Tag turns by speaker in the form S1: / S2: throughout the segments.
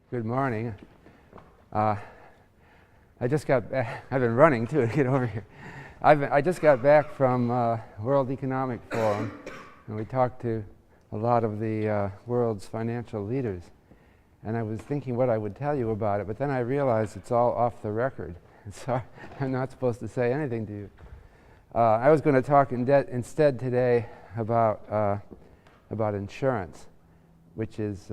S1: Good morning. I just got back. I've been running too to get over here. I just got back from World Economic Forum, and we talked to a lot of the world's financial leaders. And I was thinking what I would tell you about it, but then I realized it's all off the record, so I'm not supposed to say anything to you. I was going to talk instead today about insurance, which is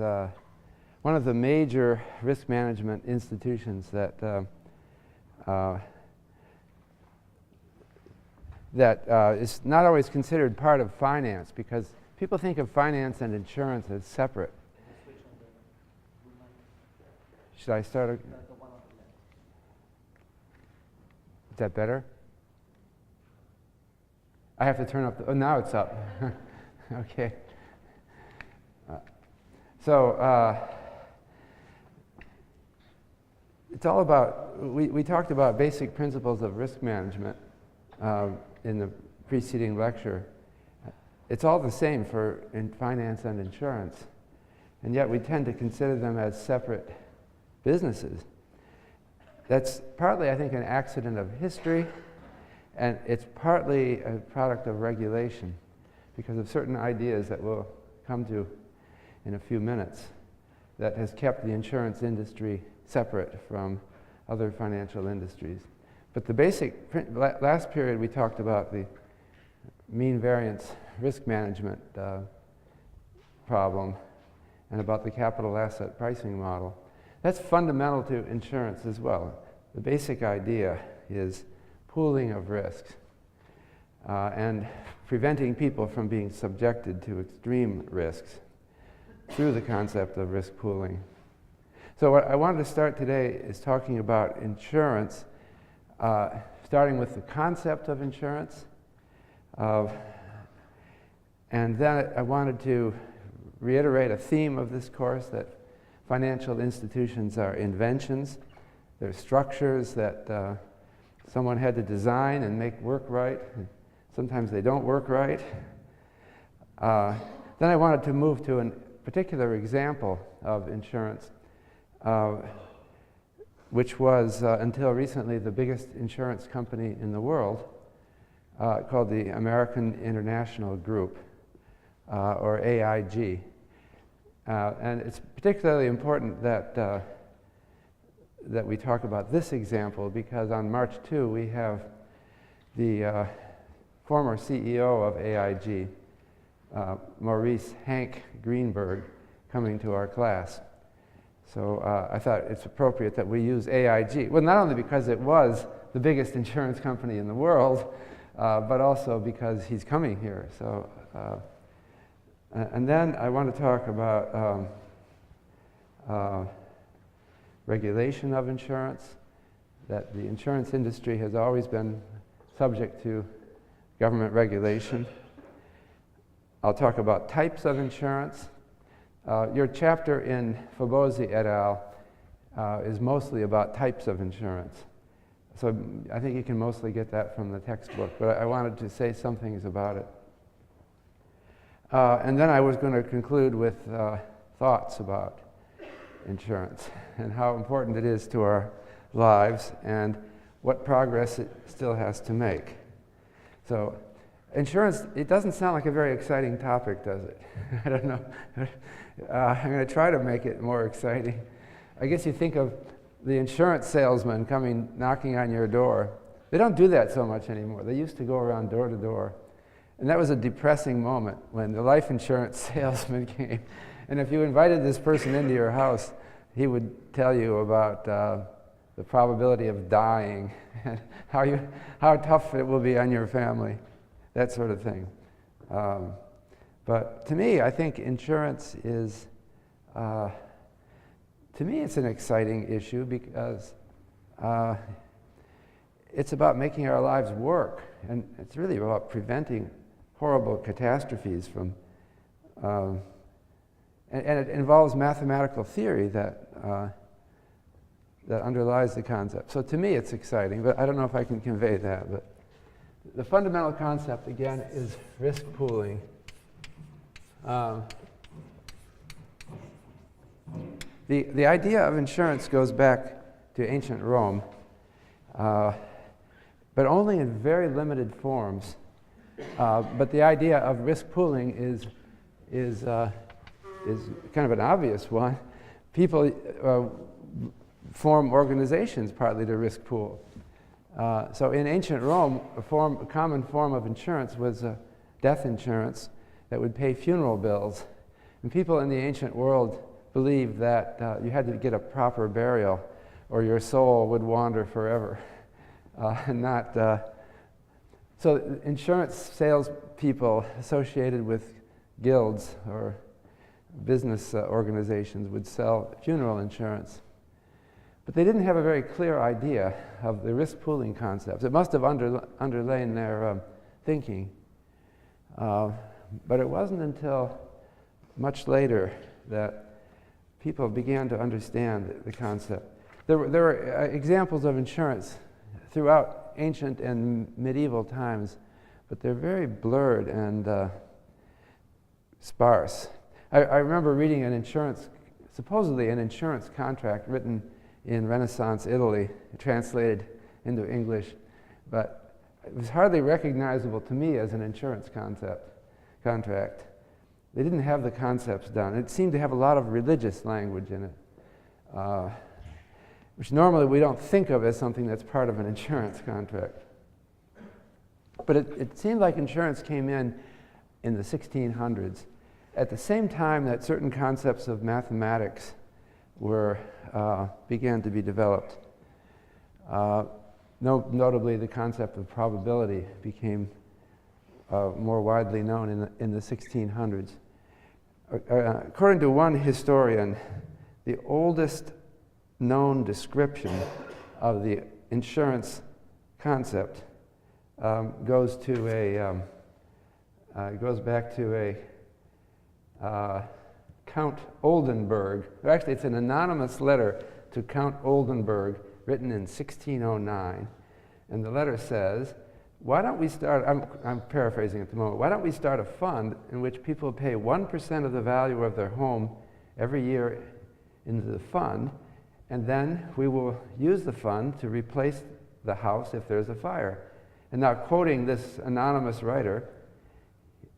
S1: one of the major risk management institutions that is not always considered part of finance, because people think of finance and insurance as separate. Should I start? Is that better? I have to turn up. Oh, now it's up. Okay. It's all about, we talked about basic principles of risk management in the preceding lecture. It's all the same in finance and insurance, and yet we tend to consider them as separate businesses. That's partly, I think, an accident of history, and it's partly a product of regulation because of certain ideas that we'll come to in a few minutes that has kept the insurance industry separate from other financial industries. But the basic, last period we talked about the mean variance risk management problem and about the capital asset pricing model. That's fundamental to insurance as well. The basic idea is pooling of risks and preventing people from being subjected to extreme risks through the concept of risk pooling. So what I wanted to start today is talking about insurance, starting with the concept of insurance. And then I wanted to reiterate a theme of this course, that financial institutions are inventions. They're structures that someone had to design and make work right. Sometimes they don't work right. Then I wanted to move to a particular example of insurance, which was, until recently, the biggest insurance company in the world, called the American International Group, or AIG. And it's particularly important that we talk about this example, because on March 2 we have the former CEO of AIG, Maurice Hank Greenberg, coming to our class. So I thought it's appropriate that we use AIG. Well, not only because it was the biggest insurance company in the world, but also because he's coming here. So, and then I want to talk about regulation of insurance, that the insurance industry has always been subject to government regulation. I'll talk about types of insurance. Your chapter in Fobosi et al. Is mostly about types of insurance. So I think you can mostly get that from the textbook, but I wanted to say some things about it. And then I was going to conclude with thoughts about insurance and how important it is to our lives and what progress it still has to make. So insurance, it doesn't sound like a very exciting topic, does it? I don't know. I'm going to try to make it more exciting. I guess you think of the insurance salesman coming, knocking on your door. They don't do that so much anymore. They used to go around door to door. And that was a depressing moment when the life insurance salesman came. And if you invited this person into your house, he would tell you about the probability of dying and how tough it will be on your family, that sort of thing. But to me, I think insurance is, to me, it's an exciting issue because it's about making our lives work, and it's really about preventing horrible catastrophes from, and it involves mathematical theory that underlies the concept. So to me, it's exciting, but I don't know if I can convey that. But the fundamental concept, again, is risk pooling. The idea of insurance goes back to ancient Rome, but only in very limited forms. But the idea of risk pooling is kind of an obvious one. People form organizations partly to risk pool. So in ancient Rome, a common form of insurance was death insurance that would pay funeral bills. And people in the ancient world believed that you had to get a proper burial or your soul would wander forever. So insurance salespeople associated with guilds or business organizations would sell funeral insurance. But they didn't have a very clear idea of the risk pooling concepts. It must have underlain their thinking. But it wasn't until much later that people began to understand the concept. There were examples of insurance throughout ancient and medieval times, but they're very blurred and sparse. I remember reading supposedly an insurance contract written in Renaissance Italy, translated into English, but it was hardly recognizable to me as an insurance contract. They didn't have the concepts down. It seemed to have a lot of religious language in it, which normally we don't think of as something that's part of an insurance contract. But it seemed like insurance came in the 1600s, at the same time that certain concepts of mathematics began to be developed. Notably, the concept of probability became more widely known in the 1600s. According to one historian, the oldest known description of the insurance concept goes back to Count Oldenburg. Actually, it's an anonymous letter to Count Oldenburg written in 1609. And the letter says, why don't we start, I'm paraphrasing at the moment, why don't we start a fund in which people pay 1% of the value of their home every year into the fund, and then we will use the fund to replace the house if there's a fire. And now, quoting this anonymous writer,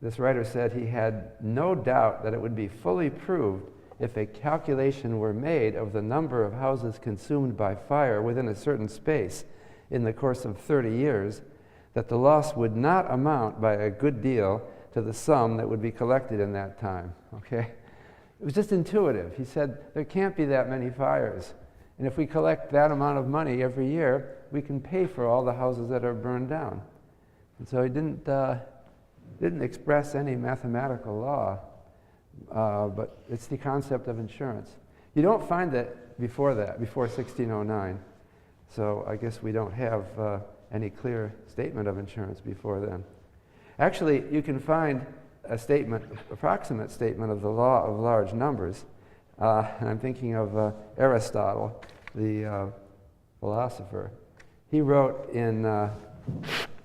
S1: this writer said he had no doubt that it would be fully proved if a calculation were made of the number of houses consumed by fire within a certain space in the course of 30 years, that the loss would not amount by a good deal to the sum that would be collected in that time. Okay? It was just intuitive. He said, there can't be that many fires. And if we collect that amount of money every year, we can pay for all the houses that are burned down. And so he didn't express any mathematical law, but it's the concept of insurance. You don't find that before 1609. So I guess we don't have any clear statement of insurance before then. Actually, you can find approximate statement of the law of large numbers. And I'm thinking of Aristotle, the philosopher. He wrote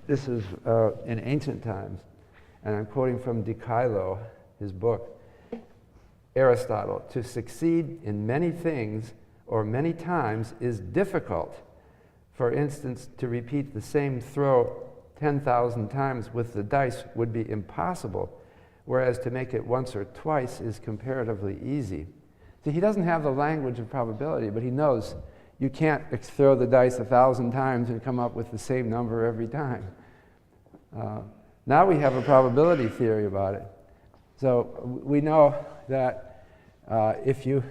S1: this is in ancient times, and I'm quoting from De Caelo, his book. Aristotle, to succeed in many things or many times is difficult. For instance, to repeat the same throw 10,000 times with the dice would be impossible, whereas to make it once or twice is comparatively easy. See, he doesn't have the language of probability, but he knows you can't throw the dice 1,000 times and come up with the same number every time. Now we have a probability theory about it. So we know that if you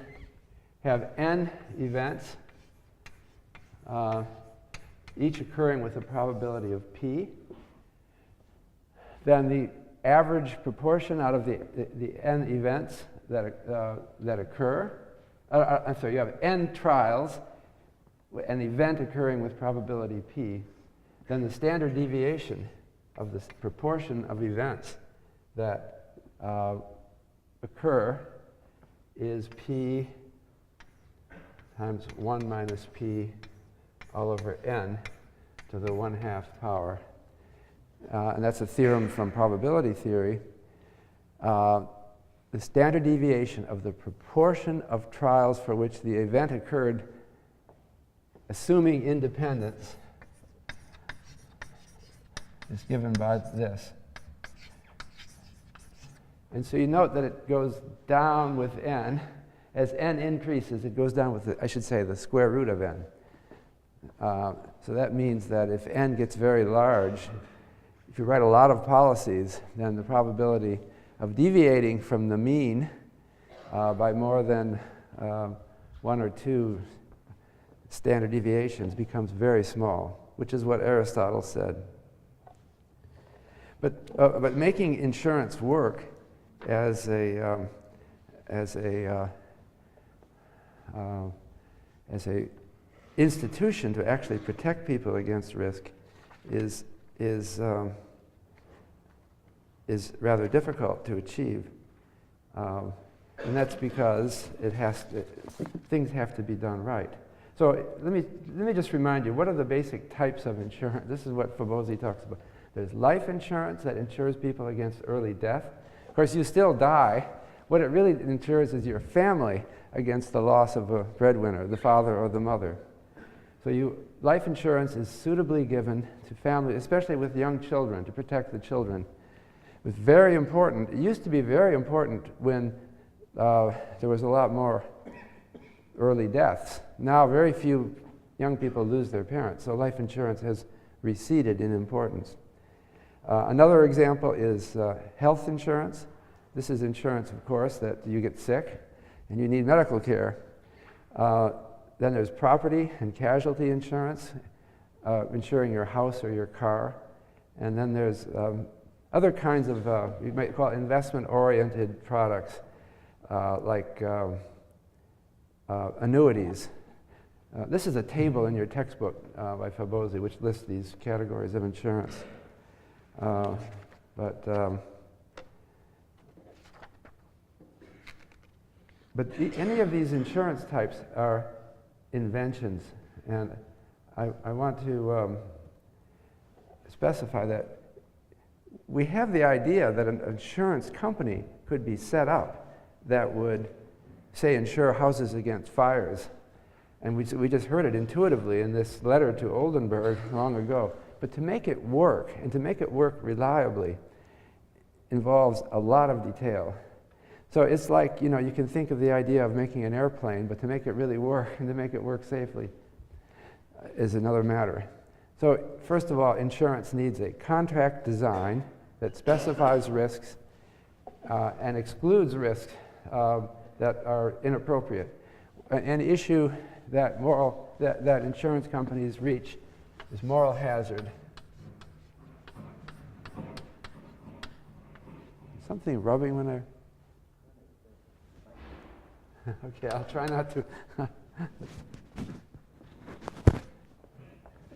S1: have n events, each occurring with a probability of p, then the average proportion out of the n events that occur, you have n trials, an event occurring with probability p, then the standard deviation of the proportion of events that occur is p times 1 minus p all over n to the 1/2 power. And that's a theorem from probability theory. the standard deviation of the proportion of trials for which the event occurred assuming independence is given by this. And so you note that it goes down with n. As n increases, it goes down with, the square root of n. So that means that if n gets very large, if you write a lot of policies, then the probability of deviating from the mean by more than 1 or 2 standard deviations becomes very small, which is what Aristotle said. But making insurance work as a institution to actually protect people against risk is rather difficult to achieve, and that's because things have to be done right. So let me just remind you, what are the basic types of insurance? This is what Fabosi talks about. There's life insurance that insures people against early death. Of course, you still die. What it really insures is your family against the loss of a breadwinner, the father or the mother. So life insurance is suitably given to families, especially with young children, to protect the children. It's very important. It used to be very important when there was a lot more early deaths. Now very few young people lose their parents, so life insurance has receded in importance. Another example is health insurance. This is insurance, of course, that you get sick and you need medical care. Then there's property and casualty insurance, insuring your house or your car. And then there's other kinds of, you might call it investment-oriented products, like annuities. This is a table in your textbook by Fabosi, which lists these categories of insurance. But any of these insurance types are inventions, and I want to specify that we have the idea that an insurance company could be set up that would, say, insure houses against fires. And we just heard it intuitively in this letter to Oldenburg long ago. But to make it work, and to make it work reliably, involves a lot of detail. So it's like, you can think of the idea of making an airplane, but to make it really work and to make it work safely is another matter. So first of all, insurance needs a contract design that specifies risks and excludes risks that are inappropriate. An issue that insurance companies reach is moral hazard. Something rubbing when they're... Okay, I'll try not to.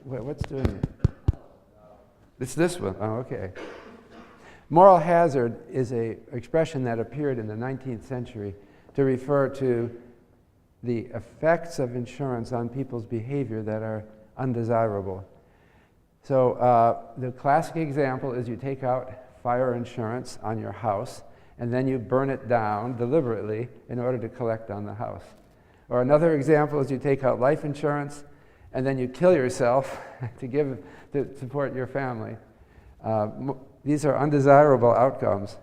S1: Wait, what's doing it? It's this one. Oh, okay. Moral hazard is an expression that appeared in the 19th century to refer to the effects of insurance on people's behavior that are undesirable. So the classic example is you take out fire insurance on your house, and then you burn it down deliberately in order to collect on the house. Or another example is you take out life insurance, and then you kill yourself to support your family. These are undesirable outcomes.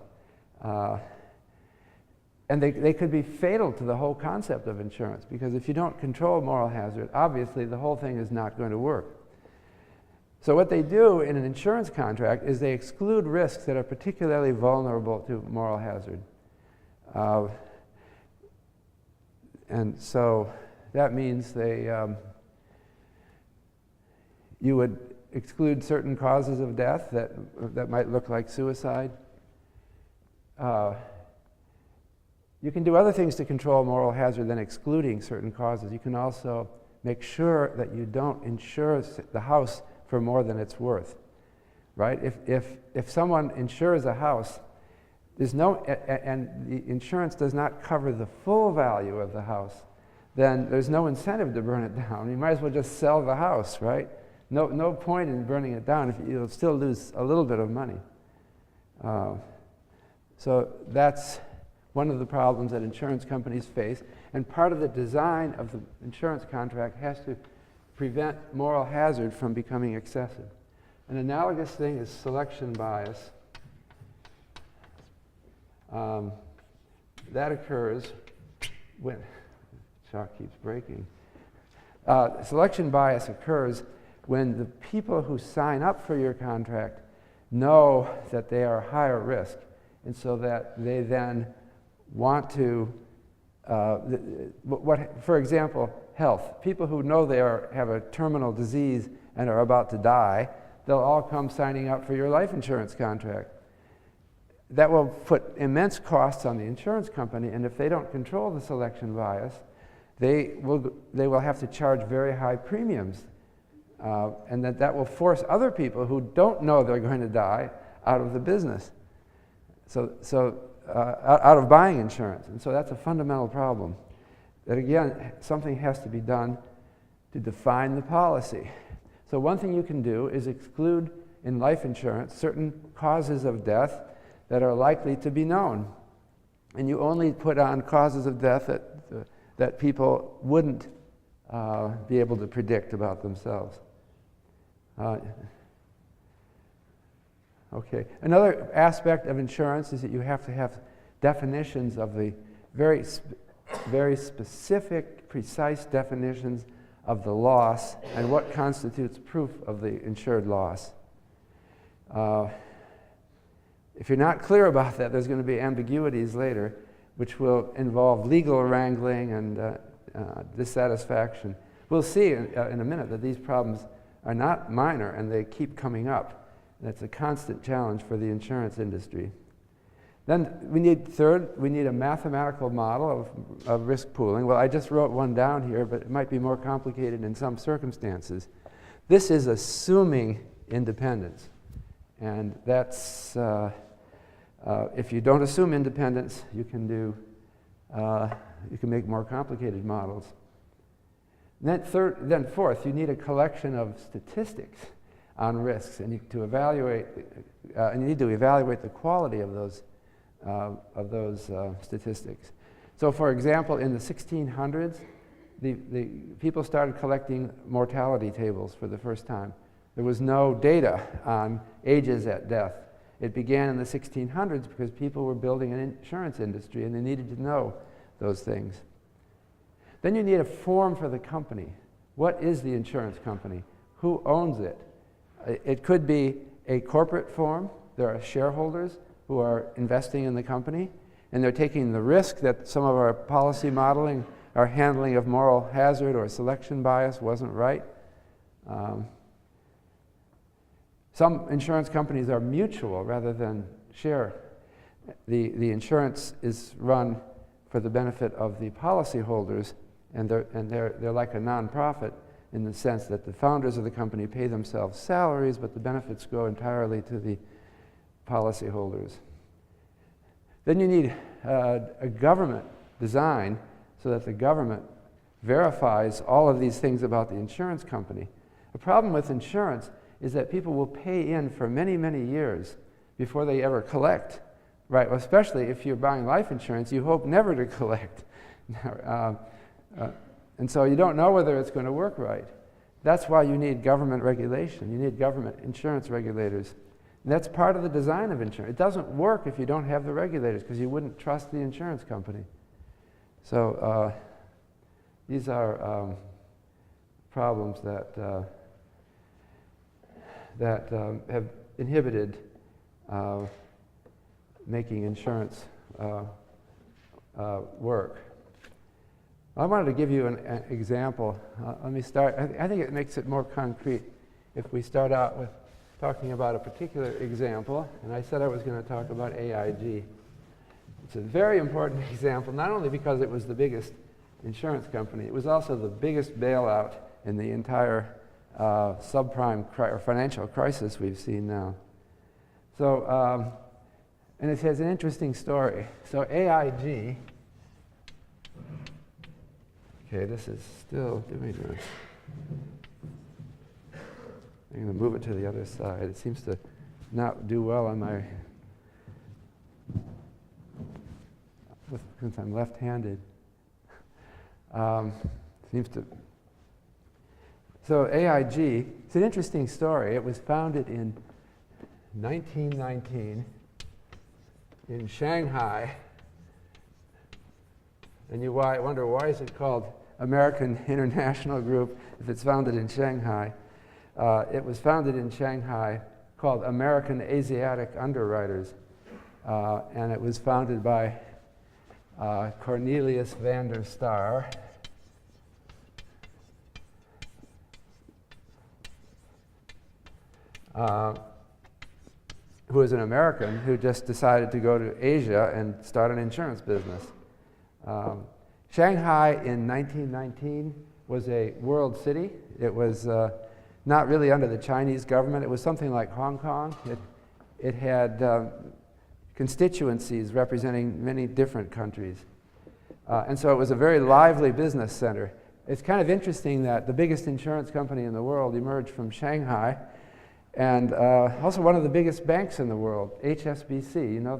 S1: And they could be fatal to the whole concept of insurance, because if you don't control moral hazard, obviously the whole thing is not going to work. So what they do in an insurance contract is they exclude risks that are particularly vulnerable to moral hazard. And so that means you would exclude certain causes of death that might look like suicide. You can do other things to control moral hazard than excluding certain causes. You can also make sure that you don't insure the house for more than it's worth, right? If someone insures a house, and the insurance does not cover the full value of the house, then there's no incentive to burn it down. You might as well just sell the house, right? No point in burning it down if you'll still lose a little bit of money. So that's one of the problems that insurance companies face, and part of the design of the insurance contract has to prevent moral hazard from becoming excessive. An analogous thing is selection bias. That occurs when, chalk keeps breaking. Selection bias occurs when the people who sign up for your contract know that they are higher risk, and so that they then want to, for example, health. People who know they have a terminal disease and are about to die, they'll all come signing up for your life insurance contract. That will put immense costs on the insurance company, and if they don't control the selection bias, they will have to charge very high premiums, and that will force other people who don't know they're going to die out of the business, out of buying insurance. And so that's a fundamental problem. That again, something has to be done to define the policy. So one thing you can do is exclude in life insurance certain causes of death that are likely to be known. And you only put on causes of death that people wouldn't be able to predict about themselves. Okay. Another aspect of insurance is that you have to have definitions of the very specific, precise definitions of the loss and what constitutes proof of the insured loss. If you're not clear about that, there's going to be ambiguities later, which will involve legal wrangling and dissatisfaction. We'll see in a minute that these problems are not minor, and they keep coming up. That's a constant challenge for the insurance industry. Then we need a mathematical model of risk pooling. Well, I just wrote one down here, but it might be more complicated in some circumstances. This is assuming independence. And that's, if you don't assume independence, you can make more complicated models. And then fourth, you need a collection of statistics on risks, and you need to evaluate the quality of those statistics. So, for example, in the 1600s, the people started collecting mortality tables for the first time. There was no data on ages at death. It began in the 1600s because people were building an insurance industry and they needed to know those things. Then you need a form for the company. What is the insurance company? Who owns it? It could be a corporate form. There are shareholders who are investing in the company, and they're taking the risk that some of our policy modeling, our handling of moral hazard or selection bias wasn't right. Some insurance companies are mutual rather than share. The insurance is run for the benefit of the policyholders, and they're like a nonprofit in the sense that the founders of the company pay themselves salaries, but the benefits go entirely to the policyholders. Then you need a government design so that the government verifies all of these things about the insurance company. The problem with insurance is that people will pay in for many, many years before they ever collect, right? Well, especially if you're buying life insurance, you hope never to collect. And so you don't know whether it's going to work right. That's why you need government regulation. You need government insurance regulators. And that's part of the design of insurance. It doesn't work if you don't have the regulators, because you wouldn't trust the insurance company. So these are problems that have inhibited making insurance work. I wanted to give you an example. Let me start. I think it makes it more concrete if we start out with talking about a particular example. And I said I was going to talk about AIG. It's a very important example, not only because it was the biggest insurance company, it was also the biggest bailout in the entire subprime or financial crisis we've seen now. So, and it has an interesting story. So AIG, okay, this is still doing this. I'm going to move it to the other side. It seems to not do well on my... since I'm left-handed. Seems to. So AIG, it's an interesting story. It was founded in 1919 in Shanghai. And you wonder, why is it called American International Group if it's founded in Shanghai? It was founded in Shanghai, called American Asiatic Underwriters. And it was founded by Cornelius van der Star. Who was an American who just decided to go to Asia and start an insurance business. Shanghai in 1919 was a world city. It was not really under the Chinese government. It was something like Hong Kong. It had constituencies representing many different countries. And so it was a very lively business center. It's kind of interesting that the biggest insurance company in the world emerged from Shanghai, and also one of the biggest banks in the world, HSBC. You know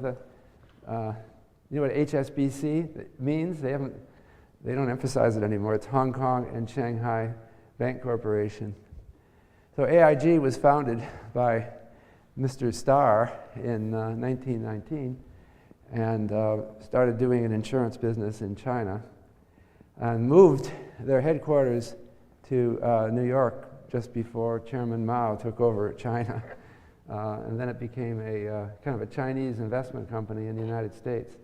S1: what HSBC means? They don't emphasize it anymore. It's Hong Kong and Shanghai Bank Corporation. So AIG was founded by Mr. Starr in 1919 and started doing an insurance business in China and moved their headquarters to New York just before Chairman Mao took over China. And then it became a kind of a Chinese investment company in the United States.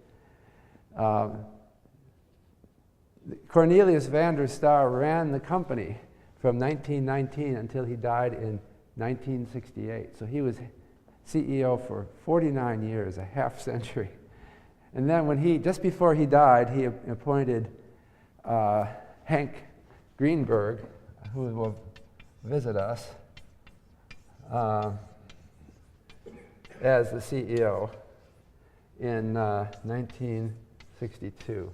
S1: Cornelius van der Star ran the company from 1919 until he died in 1968. So he was CEO for 49 years, a half century. And then just before he died, he appointed Hank Greenberg, who will visit us, as the CEO in 1962.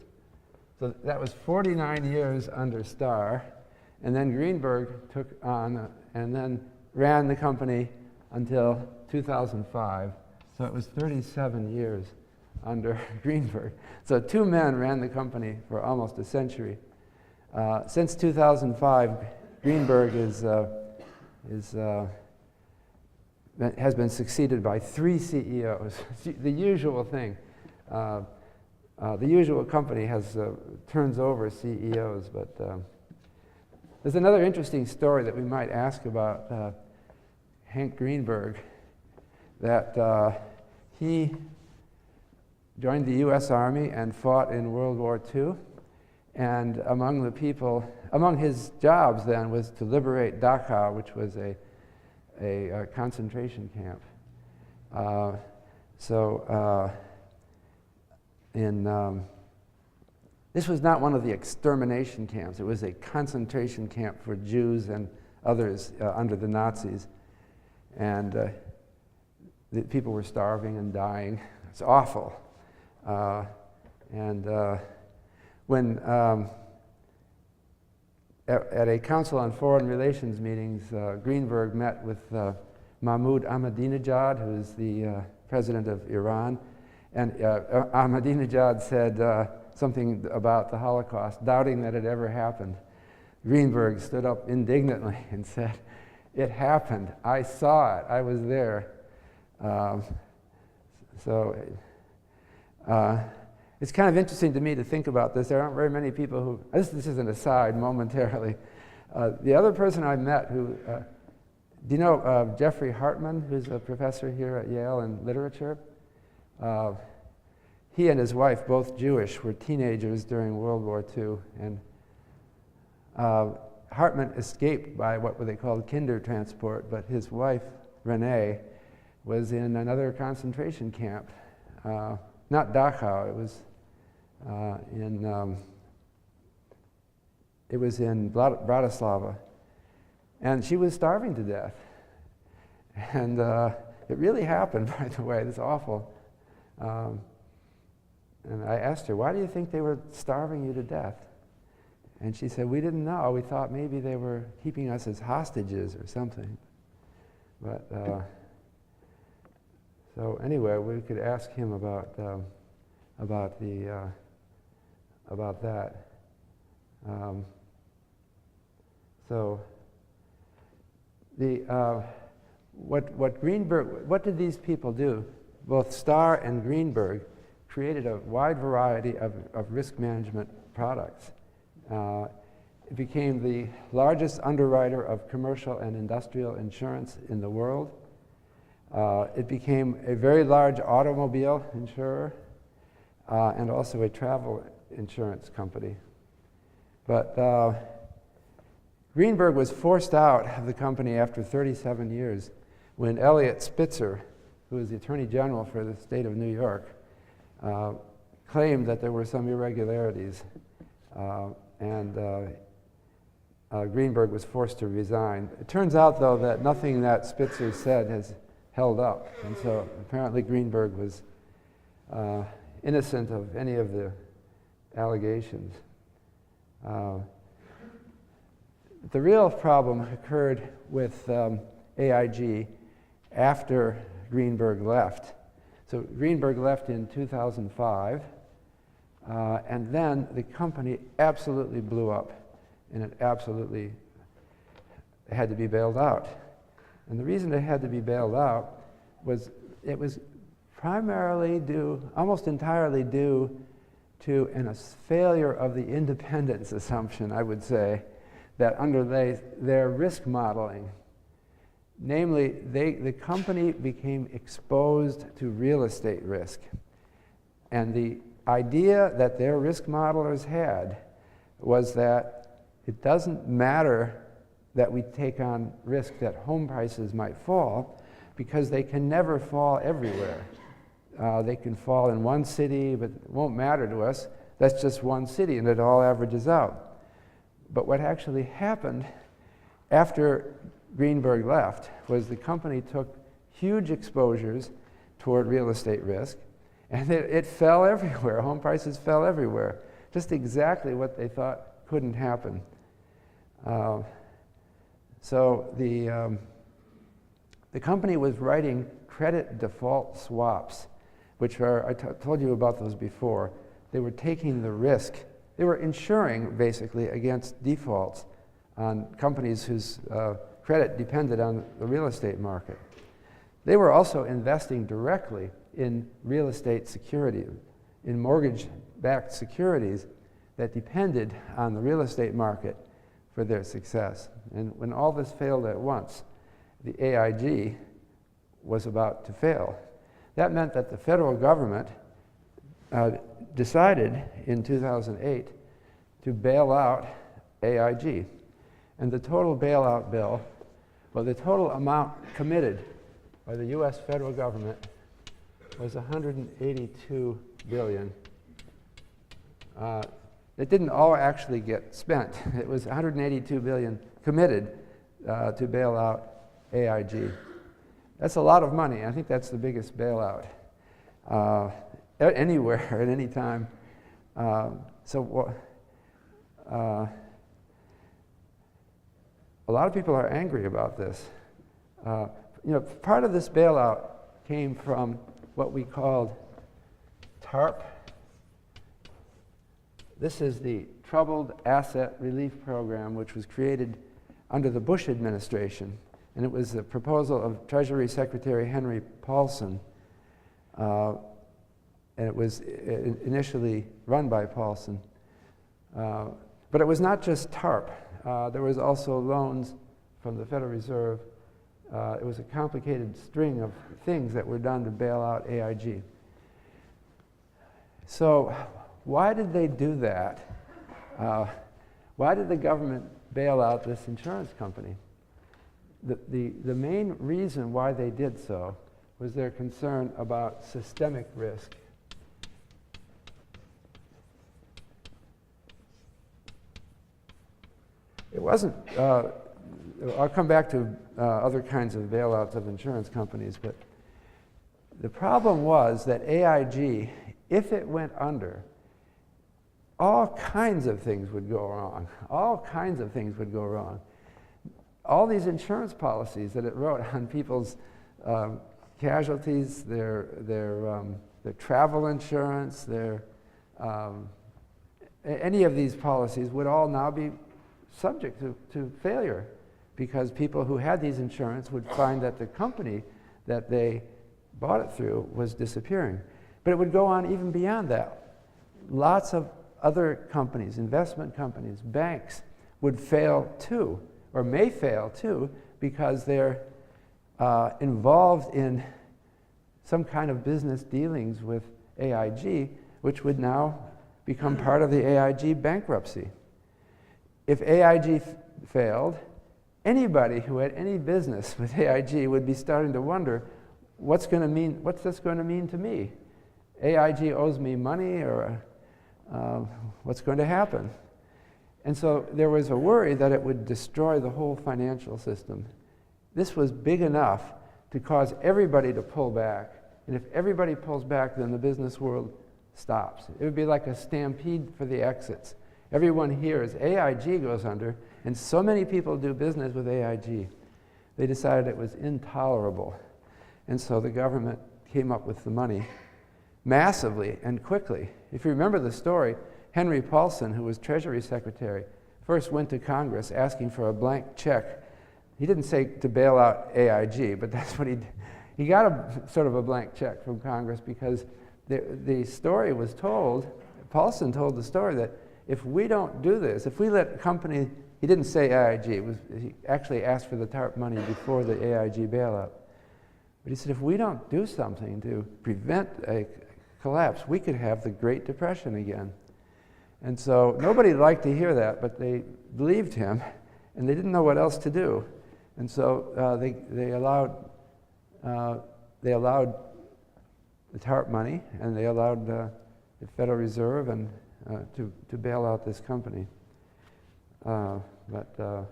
S1: So that was 49 years under Starr, and then Greenberg took on and then ran the company until 2005. So it was 37 years under Greenberg. So two men ran the company for almost a century. Since 2005, Greenberg has been succeeded by 3 CEOs. The usual thing. The usual company turns over CEOs, but there's another interesting story that we might ask about Hank Greenberg, that he joined the U.S. Army and fought in World War II, and among his jobs then was to liberate Dachau, which was a concentration camp. This was not one of the extermination camps. It was a concentration camp for Jews and others under the Nazis. And the people were starving and dying. It's awful. When at a Council on Foreign Relations meetings, Greenberg met with Mahmoud Ahmadinejad, who is the president of Iran. And Ahmadinejad said something about the Holocaust, doubting that it ever happened. Greenberg stood up indignantly and said, "It happened. I saw it. I was there." It's kind of interesting to me to think about this. There aren't very many people who, this is an aside momentarily. The other person I met who, do you know Jeffrey Hartman, who's a professor here at Yale in literature? He and his wife, both Jewish, were teenagers during World War II, and Hartman escaped by what they called Kindertransport, but his wife, Renee, was in another concentration camp. Not Dachau, it was in Bratislava, and she was starving to death. And it really happened, by the way. It's awful. And I asked her, "Why do you think they were starving you to death?" And she said, "We didn't know. We thought maybe they were keeping us as hostages or something." But so anyway, we could ask him about the about that. So what did these people do? Both Starr and Greenberg created a wide variety of risk management products. It became the largest underwriter of commercial and industrial insurance in the world. It became a very large automobile insurer and also a travel insurance company. But Greenberg was forced out of the company after 37 years when Eliot Spitzer, who was the Attorney General for the state of New York, claimed that there were some irregularities, and Greenberg was forced to resign. It turns out, though, that nothing that Spitzer said has held up, and so apparently Greenberg was innocent of any of the allegations. The real problem occurred with AIG after Greenberg left. So Greenberg left in 2005, and then the company absolutely blew up, and it absolutely had to be bailed out. And the reason it had to be bailed out was it was primarily due, almost entirely due to a failure of the independence assumption, I would say, that underlay their risk modeling. Namely, the company became exposed to real estate risk. And the idea that their risk modelers had was that it doesn't matter that we take on risk that home prices might fall, because they can never fall everywhere. They can fall in one city, but it won't matter to us. That's just one city, and it all averages out. But what actually happened after Greenberg left was the company took huge exposures toward real estate risk, and it fell everywhere. Home prices fell everywhere. Just exactly what they thought couldn't happen. So the company was writing credit default swaps, which are, I told you about those before. They were taking the risk. They were insuring, basically, against defaults on companies whose credit depended on the real estate market. They were also investing directly in real estate security, in mortgage-backed securities that depended on the real estate market for their success. And when all this failed at once, the AIG was about to fail. That meant that the federal government decided in 2008 to bail out AIG. And the total bailout bill, well, the total amount committed by the US federal government was $182 billion. It didn't all actually get spent. It was $182 billion committed to bail out AIG. That's a lot of money. I think that's the biggest bailout anywhere at any time. A lot of people are angry about this. Part of this bailout came from what we called TARP. This is the Troubled Asset Relief Program, which was created under the Bush administration. And it was the proposal of Treasury Secretary Henry Paulson. And it was initially run by Paulson. But it was not just TARP. There was also loans from the Federal Reserve. It was a complicated string of things that were done to bail out AIG. So why did they do that? Why did the government bail out this insurance company? The main reason why they did so was their concern about systemic risk. It wasn't, I'll come back to other kinds of bailouts of insurance companies, but the problem was that AIG, if it went under, all kinds of things would go wrong. All kinds of things would go wrong. All these insurance policies that it wrote on people's casualties, their travel insurance, any of these policies would all now be subject to failure, because people who had these insurance would find that the company that they bought it through was disappearing. But it would go on even beyond that. Lots of other companies, investment companies, banks, would fail too, or may fail too, because they're involved in some kind of business dealings with AIG, which would now become part of the AIG bankruptcy. If AIG failed, anybody who had any business with AIG would be starting to wonder, what's this going to mean to me? AIG owes me money, or what's going to happen? And so there was a worry that it would destroy the whole financial system. This was big enough to cause everybody to pull back. And if everybody pulls back, then the business world stops. It would be like a stampede for the exits. Everyone hears AIG goes under, and so many people do business with AIG. They decided it was intolerable. And so the government came up with the money massively and quickly. If you remember the story, Henry Paulson, who was Treasury Secretary, first went to Congress asking for a blank check. He didn't say to bail out AIG, but that's what he did. He got sort of a blank check from Congress because the story was told, Paulson told the story that if we don't do this, if we let company, he didn't say AIG, he actually asked for the TARP money before the AIG bailout. But he said, if we don't do something to prevent a collapse, we could have the Great Depression again. And so nobody liked to hear that, but they believed him, and they didn't know what else to do. And so they allowed the TARP money, and they allowed the Federal Reserve and to bail out this company. But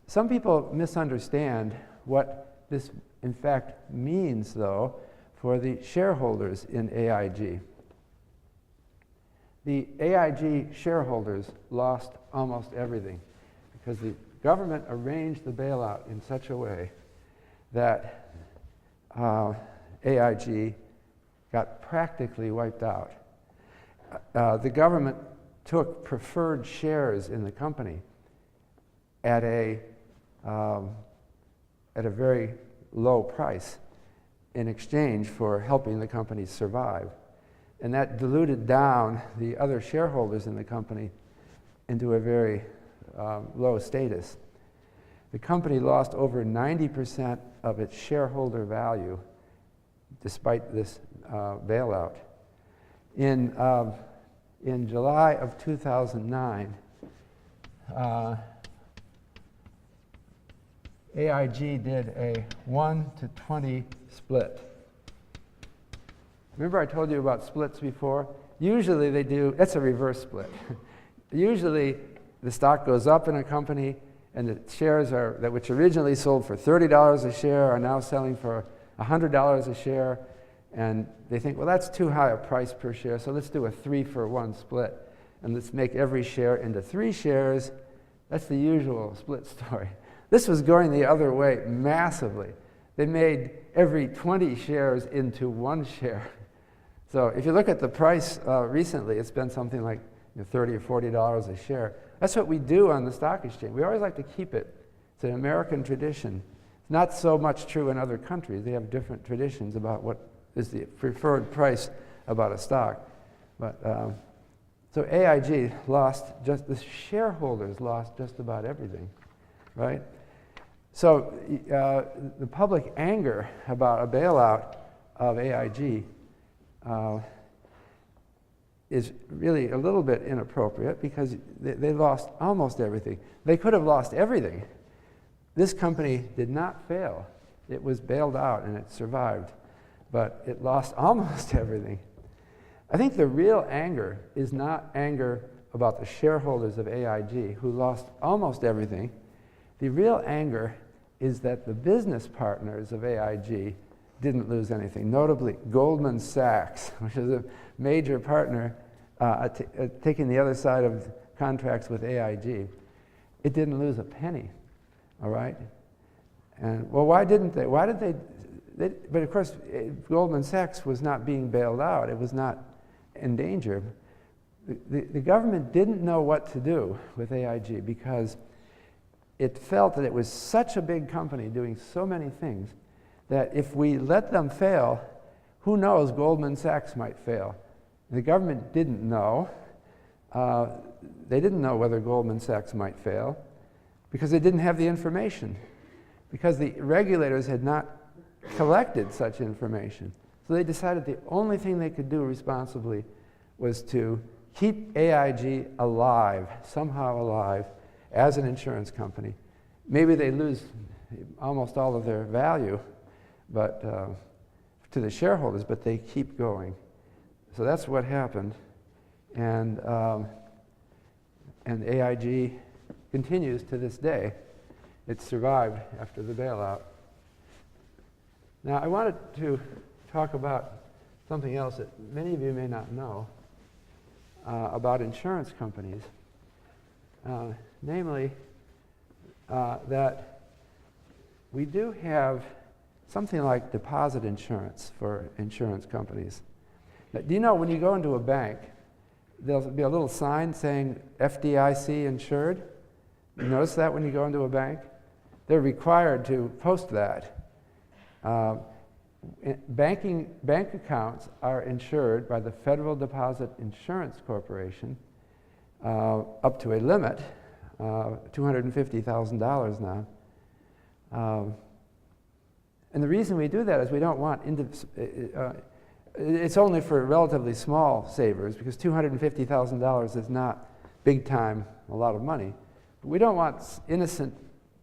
S1: some people misunderstand what this in fact means, though, for the shareholders in AIG. The AIG shareholders lost almost everything because the government arranged the bailout in such a way that AIG got practically wiped out. The government took preferred shares in the company at a very low price in exchange for helping the company survive. And that diluted down the other shareholders in the company into a very low status. The company lost over 90% of its shareholder value despite this bailout. In July of 2009, AIG did a 1-to-20 split. Remember I told you about splits before? Usually they do, that's a reverse split. Usually the stock goes up in a company and the shares which originally sold for $30 a share are now selling for $100 a share, and they think, well, that's too high a price per share, so let's do a 3-for-1 split, and let's make every share into 3 shares. That's the usual split story. This was going the other way massively. They made every 20 shares into 1 share. So if you look at the price recently, it's been something like $30 or $40 a share. That's what we do on the stock exchange. We always like to keep it. It's an American tradition. It's not so much true in other countries. They have different traditions about what is the preferred price about a stock. But so AIG the shareholders lost just about everything, right? So the public anger about a bailout of AIG is really a little bit inappropriate because they lost almost everything. They could have lost everything. This company did not fail. It was bailed out and it survived, but it lost almost everything. I think the real anger is not anger about the shareholders of AIG who lost almost everything. The real anger is that the business partners of AIG didn't lose anything, notably Goldman Sachs, which is a major partner taking the other side of contracts with AIG. It didn't lose a penny, all right? And, well, why didn't they? Why did they? But of course, Goldman Sachs was not being bailed out. It was not in danger. the government didn't know what to do with AIG because it felt that it was such a big company doing so many things that if we let them fail, who knows, Goldman Sachs might fail. The government didn't know. They didn't know whether Goldman Sachs might fail because they didn't have the information, because the regulators had not collected such information. So they decided the only thing they could do responsibly was to keep AIG alive, somehow alive, as an insurance company. Maybe they lose almost all of their value but to the shareholders, but they keep going. So that's what happened. And AIG continues to this day. It survived after the bailout. Now, I wanted to talk about something else that many of you may not know about insurance companies, namely that we do have something like deposit insurance for insurance companies. Now, do you know when you go into a bank, there'll be a little sign saying FDIC insured? You notice that when you go into a bank? They're required to post that. Bank accounts are insured by the Federal Deposit Insurance Corporation up to a limit, $250,000 now. And the reason we do that is we don't want, it's only for relatively small savers because $250,000 is not big time, a lot of money. But we don't want innocent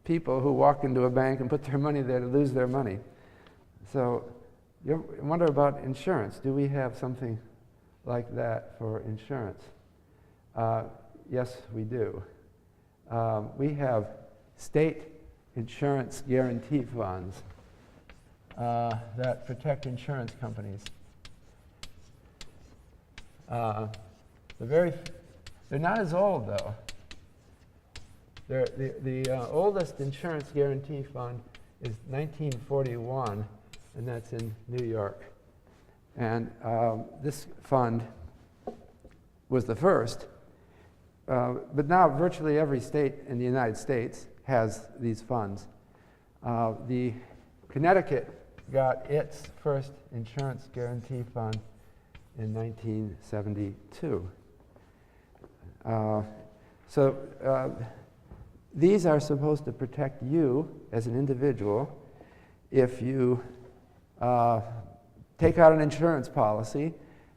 S1: people who walk into a bank and put their money there to lose their money. So you wonder about insurance. Do we have something like that for insurance? Yes, we do. We have state insurance guarantee funds that protect insurance companies. They're not as old, though. The oldest insurance guarantee fund is 1941, and that's in New York. And this fund was the first, but now virtually every state in the United States has these funds. The Connecticut got its first insurance guarantee fund in 1972. These are supposed to protect you as an individual if you take out an insurance policy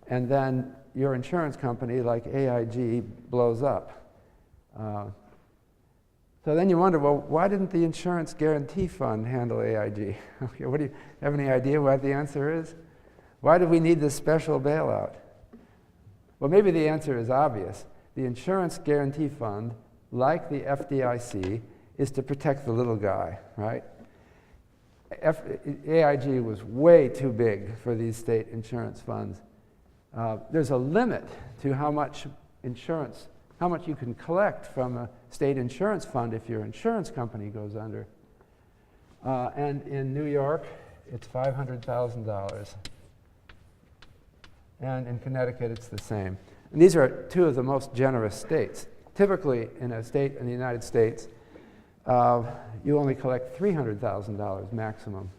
S1: and then your insurance company, like AIG, blows up. So then you wonder, well, why didn't the Insurance Guarantee Fund handle AIG? Okay, do you have any idea what the answer is? Why do we need this special bailout? Well, maybe the answer is obvious. The Insurance Guarantee Fund, like the FDIC, is to protect the little guy, right? AIG was way too big for these state insurance funds. There's a limit to how much you can collect from a state insurance fund if your insurance company goes under. And in New York, it's $500,000. And in Connecticut, it's the same. And these are two of the most generous states. Typically, in a state in the United States, you only collect $300,000 maximum.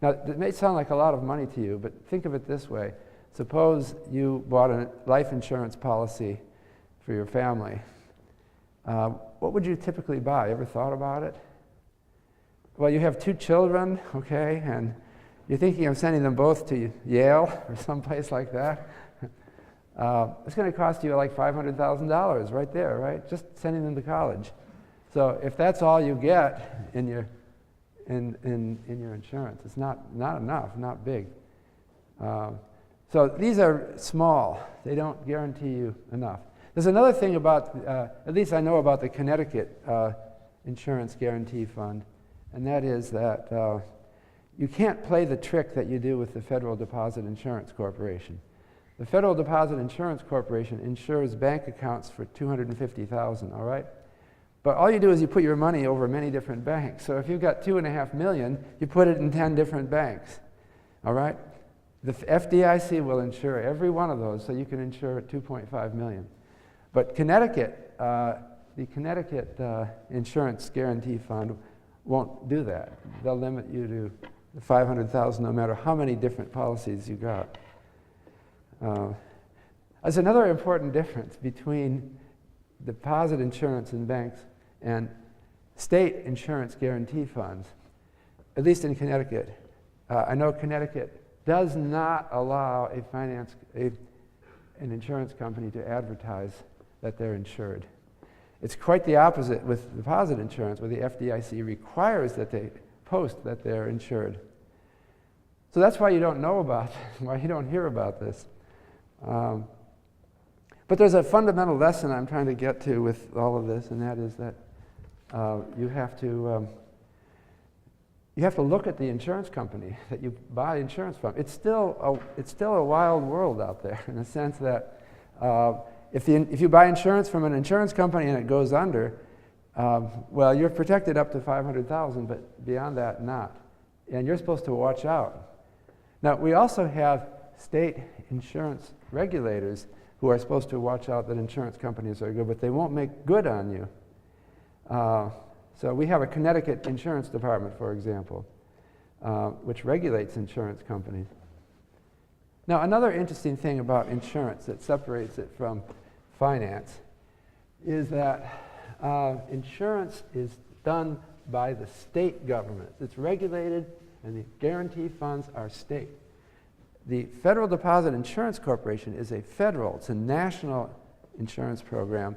S1: Now, it may sound like a lot of money to you, but think of it this way. Suppose you bought a life insurance policy for your family. What would you typically buy? Ever thought about it? Well, you have 2 children, okay, and you're thinking of sending them both to Yale or someplace like that. It's going to cost you like $500,000 right there, right? Just sending them to college. So if that's all you get in your insurance, it's not enough, not big. So these are small. They don't guarantee you enough. There's another thing about, at least I know about the Connecticut Insurance Guarantee Fund, and that is that you can't play the trick that you do with the Federal Deposit Insurance Corporation. The Federal Deposit Insurance Corporation insures bank accounts for $250,000, all right? But all you do is you put your money over many different banks. So if you've got $2.5 million, you put it in 10 different banks, all right? The FDIC will insure every one of those, so you can insure $2.5 million. But Connecticut, the Connecticut Insurance Guarantee Fund won't do that. They'll limit you to $500,000 no matter how many different policies you got. There's another important difference between deposit insurance in banks and state insurance guarantee funds, at least in Connecticut. I know Connecticut does not allow an insurance company to advertise that they're insured. It's quite the opposite with deposit insurance, where the FDIC requires that they post that they're insured. So that's why you don't know about, why you don't hear about this. But there's a fundamental lesson I'm trying to get to with all of this, and that is that you have to look at the insurance company that you buy insurance from. It's still a wild world out there, in the sense that if you buy insurance from an insurance company and it goes under, well, you're protected up to $500,000, but beyond that, not. And you're supposed to watch out. Now, we also have state insurance regulators who are supposed to watch out that insurance companies are good, but they won't make good on you. So we have a Connecticut Insurance Department, for example, which regulates insurance companies. Now, another interesting thing about insurance that separates it from finance is that insurance is done by the state government. It's regulated, and the guarantee funds are state. The Federal Deposit Insurance Corporation is it's a national insurance program,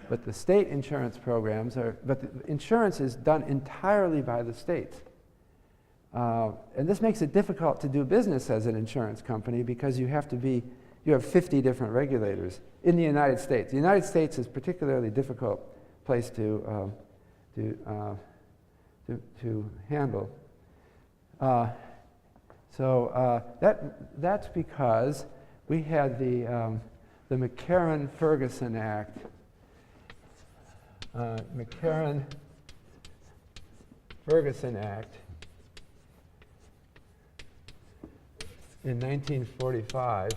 S1: but the state insurance programs but the insurance is done entirely by the states. And this makes it difficult to do business as an insurance company, because you have 50 different regulators in the United States. The United States is a particularly difficult place to handle. That's because we had the McCarran-Ferguson Act. McCarran-Ferguson Act in 1945,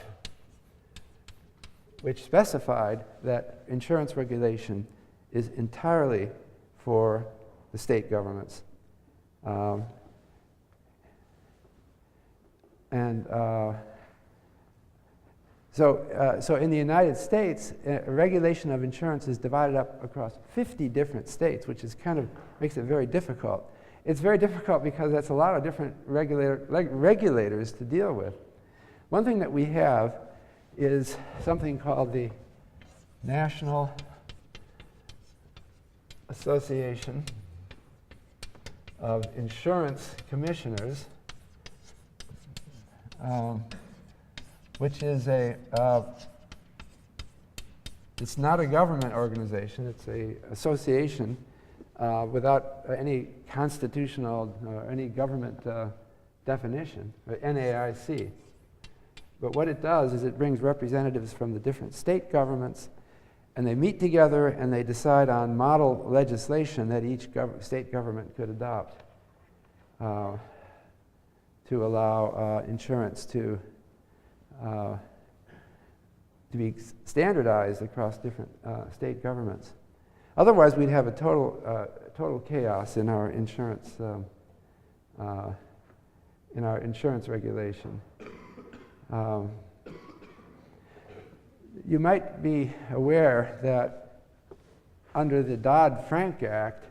S1: which specified that insurance regulation is entirely for the state governments. So in the United States, regulation of insurance is divided up across 50 different states, which is makes it very difficult. It's very difficult because that's a lot of different regulators to deal with. One thing that we have is something called the National Association of Insurance Commissioners, which is it's not a government organization, it's an association without any constitutional or any government definition, NAIC. But what it does is it brings representatives from the different state governments, and they meet together and they decide on model legislation that each state government could adopt to allow insurance to be standardized across different state governments. Otherwise, we'd have a total chaos in our insurance regulation. You might be aware that under the Dodd-Frank Act,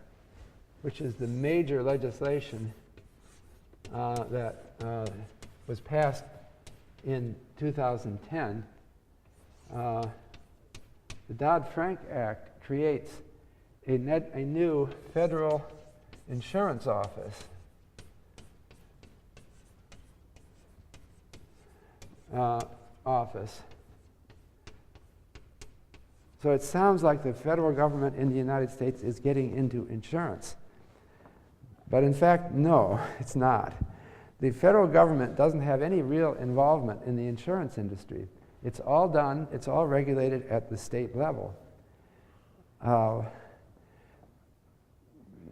S1: which is the major legislation that was passed in 2010, the Dodd-Frank Act creates a new federal insurance office. So it sounds like the federal government in the United States is getting into insurance. But in fact, no, it's not. The federal government doesn't have any real involvement in the insurance industry. It's all regulated at the state level.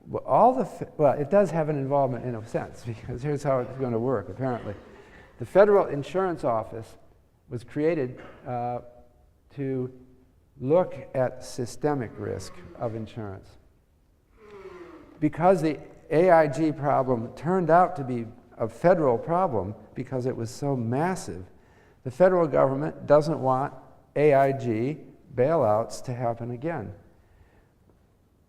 S1: It does have an involvement in a sense, because here's how it's going to work, apparently. The Federal Insurance Office was created to look at systemic risk of insurance. Because the AIG problem turned out to be a federal problem because it was so massive, the federal government doesn't want AIG bailouts to happen again.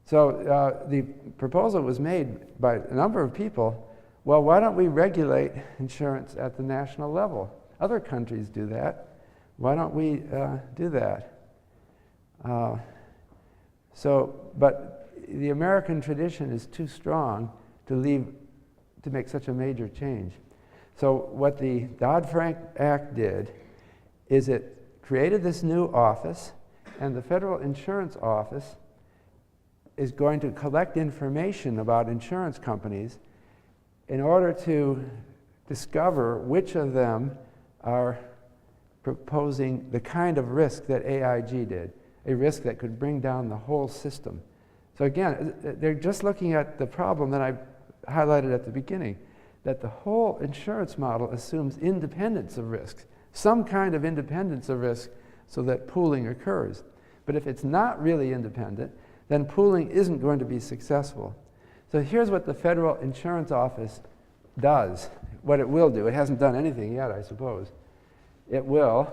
S1: So the proposal was made by a number of people, well, why don't we regulate insurance at the national level? Other countries do that. Why don't we do that? But the American tradition is too strong to make such a major change. So what the Dodd-Frank Act did is it created this new office, and the Federal Insurance Office is going to collect information about insurance companies in order to discover which of them are proposing the kind of risk that AIG did, a risk that could bring down the whole system. So again, they're just looking at the problem that I highlighted at the beginning, that the whole insurance model assumes independence of risks, some kind of independence of risk so that pooling occurs. But if it's not really independent, then pooling isn't going to be successful. So here's what the Federal Insurance Office does, what it will do. It hasn't done anything yet, I suppose. It will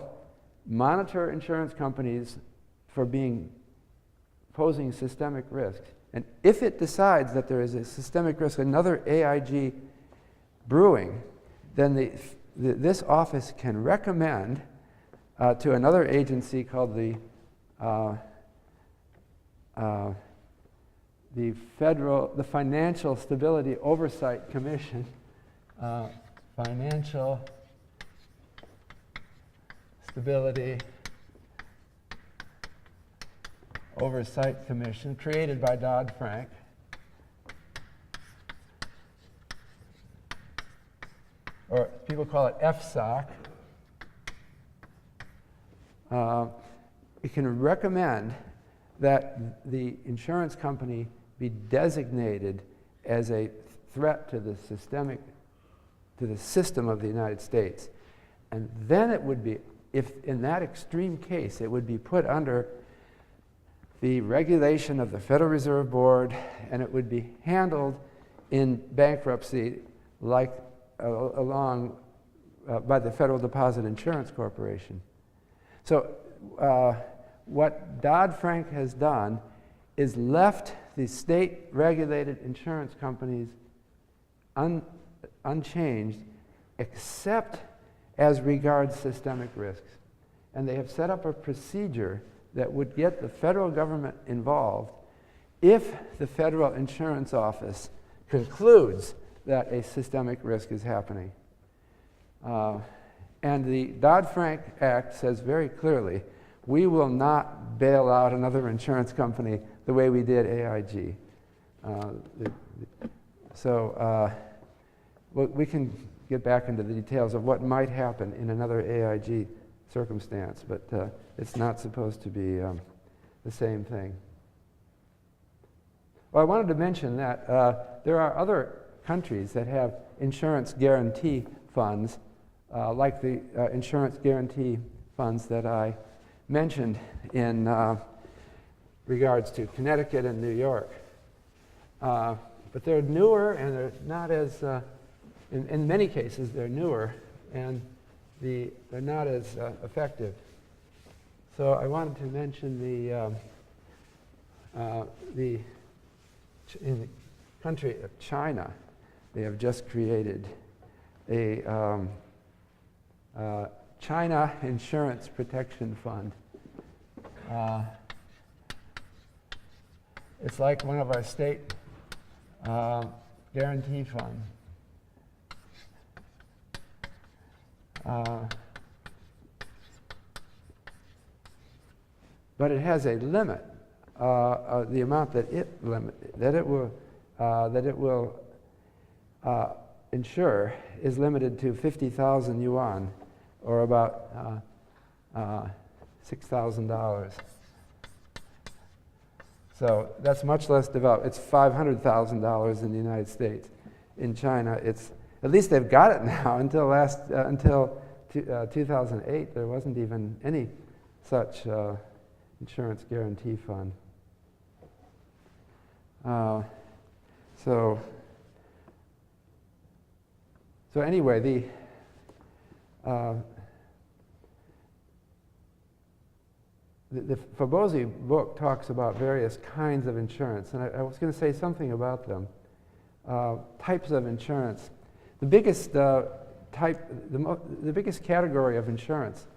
S1: monitor insurance companies for posing systemic risks. And if it decides that there is a systemic risk, another AIG brewing, then this office can recommend to another agency called the Financial Stability Oversight Commission, Financial Stability Oversight Commission, created by Dodd-Frank. Or people call it FSOC. It can recommend that the insurance company be designated as a threat to the system of the United States. And then it would be, if in that extreme case, it would be put under the regulation of the Federal Reserve Board, and it would be handled in bankruptcy by the Federal Deposit Insurance Corporation. So what Dodd-Frank has done is left the state-regulated insurance companies unchanged, except as regards systemic risks. And they have set up a procedure that would get the federal government involved if the Federal Insurance Office concludes that a systemic risk is happening. And the Dodd-Frank Act says very clearly, we will not bail out another insurance company the way we did AIG. We can get back into the details of what might happen in another AIG circumstance, but it's not supposed to be the same thing. Well, I wanted to mention that there are other countries that have insurance guarantee funds, like the insurance guarantee funds that I mentioned in regards to Connecticut and New York. But they're newer, and they're not as, in many cases, they're newer, and they're not as effective. So I wanted to mention in the country of China, they have just created a China Insurance Protection Fund. It's like one of our state guarantee funds. But it has a limit. The amount that it will insure is limited to 50,000 yuan, or about $6,000. So that's much less developed. It's $500,000 in the United States. In China, it's at least they've got it now. Until 2008, there wasn't even any such Insurance Guarantee Fund. So anyway, the Fabozzi book talks about various kinds of insurance, and I was going to say something about them. Types of insurance. The biggest the biggest category of insurance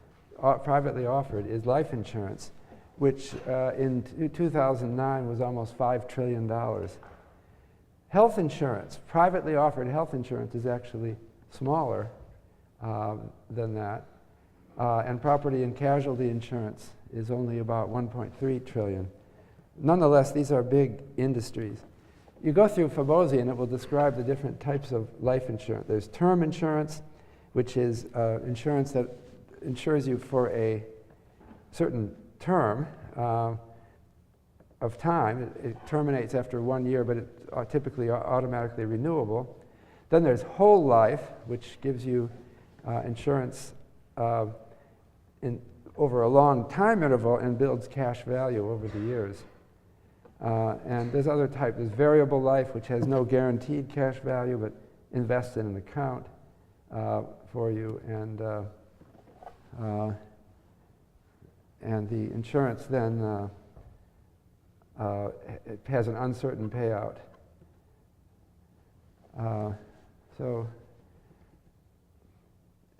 S1: privately offered is life insurance, which in 2009 was almost $5 trillion. Health insurance, privately offered health insurance, is actually smaller than that. And property and casualty insurance is only about 1.3 trillion. Nonetheless, these are big industries. You go through Fabozzi and it will describe the different types of life insurance. There's term insurance, which is insurance that insures you for a certain term of time. It terminates after 1 year, but it's typically automatically renewable. Then there's whole life, which gives you insurance over a long time interval and builds cash value over the years. And there's other types. There's variable life, which has no guaranteed cash value, but invests in an account for you. And the insurance then it has an uncertain payout. So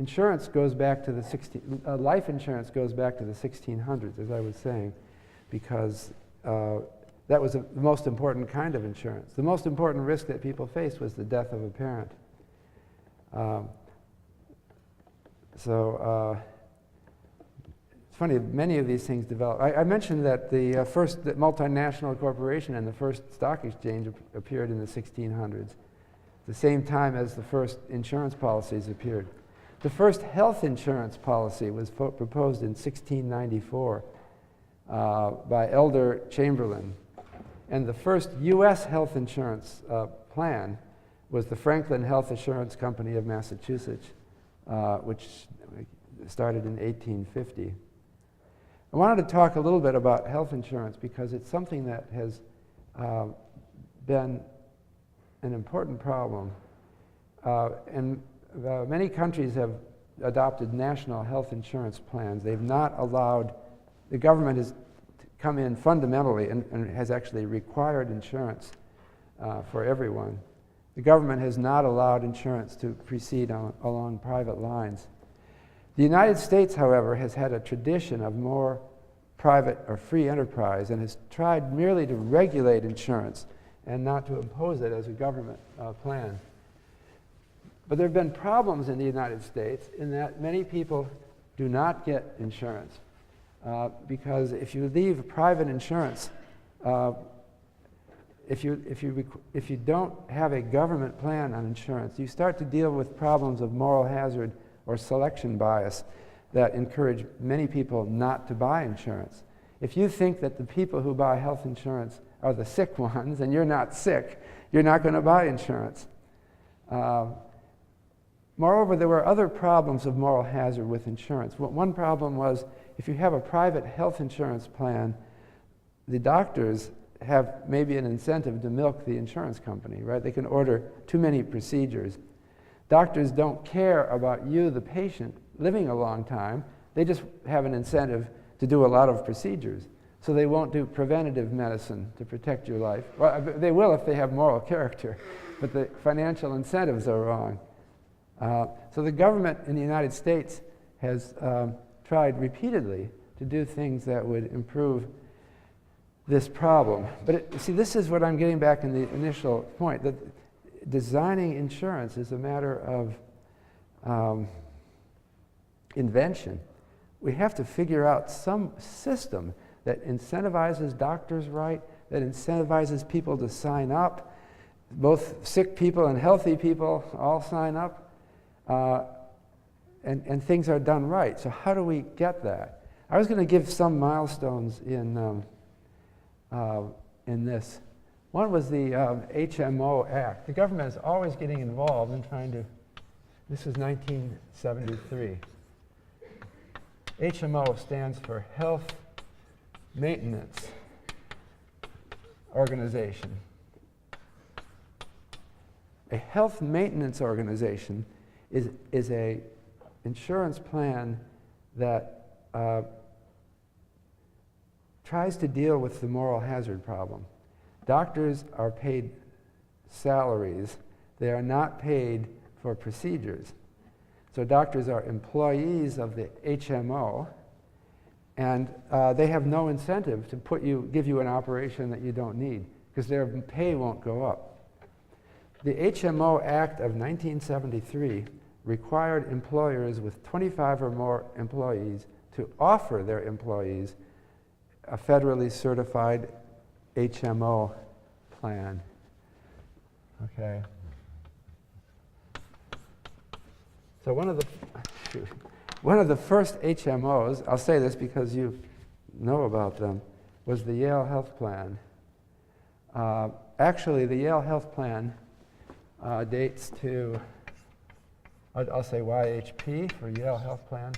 S1: insurance goes back to the life insurance goes back to the 1600s, as I was saying, because that was the most important kind of insurance. The most important risk that people faced was the death of a parent. It's funny, many of these things developed. I mentioned that the first multinational corporation and the first stock exchange appeared in the 1600s, the same time as the first insurance policies appeared. The first health insurance policy was proposed in 1694 by Elder Chamberlain. And the first U.S. health insurance plan was the Franklin Health Assurance Company of Massachusetts, which started in 1850. I wanted to talk a little bit about health insurance because it's something that has been an important problem. And many countries have adopted national health insurance plans. They've not allowed, the government has come in fundamentally and has actually required insurance for everyone. The government has not allowed insurance to proceed along private lines. The United States, however, has had a tradition of more private or free enterprise and has tried merely to regulate insurance and not to impose it as a government plan. But there have been problems in the United States in that many people do not get insurance because if you leave private insurance, if you don't have a government plan on insurance, you start to deal with problems of moral hazard or selection bias that encourage many people not to buy insurance. If you think that the people who buy health insurance are the sick ones and you're not sick, you're not going to buy insurance. Moreover, there were other problems of moral hazard with insurance. One problem was if you have a private health insurance plan, the doctors have maybe an incentive to milk the insurance company, right? They can order too many procedures. Doctors don't care about you, the patient, living a long time. They just have an incentive to do a lot of procedures. So they won't do preventative medicine to protect your life. Well, they will if they have moral character, but the financial incentives are wrong. So the government in the United States has tried repeatedly to do things that would improve this problem. But see, this is what I'm getting back in the initial point, that designing insurance is a matter of invention. We have to figure out some system that incentivizes doctors right, that incentivizes people to sign up. Both sick people and healthy people all sign up. And things are done right. So how do we get that? I was going to give some milestones in this. One was the HMO Act. The government is always getting involved in trying to, this was 1973. HMO stands for Health maintenance organization. A health maintenance organization is a insurance plan that tries to deal with the moral hazard problem. Doctors are paid salaries. They are not paid for procedures. So doctors are employees of the HMO, and they have no incentive to give you an operation that you don't need, because their pay won't go up. The HMO Act of 1973 required employers with 25 or more employees to offer their employees a federally certified HMO plan. Okay. So one of the first HMOs, I'll say this because you know about them, was the Yale Health Plan. Actually, the Yale Health Plan dates to, I'll say YHP for Yale Health Plan,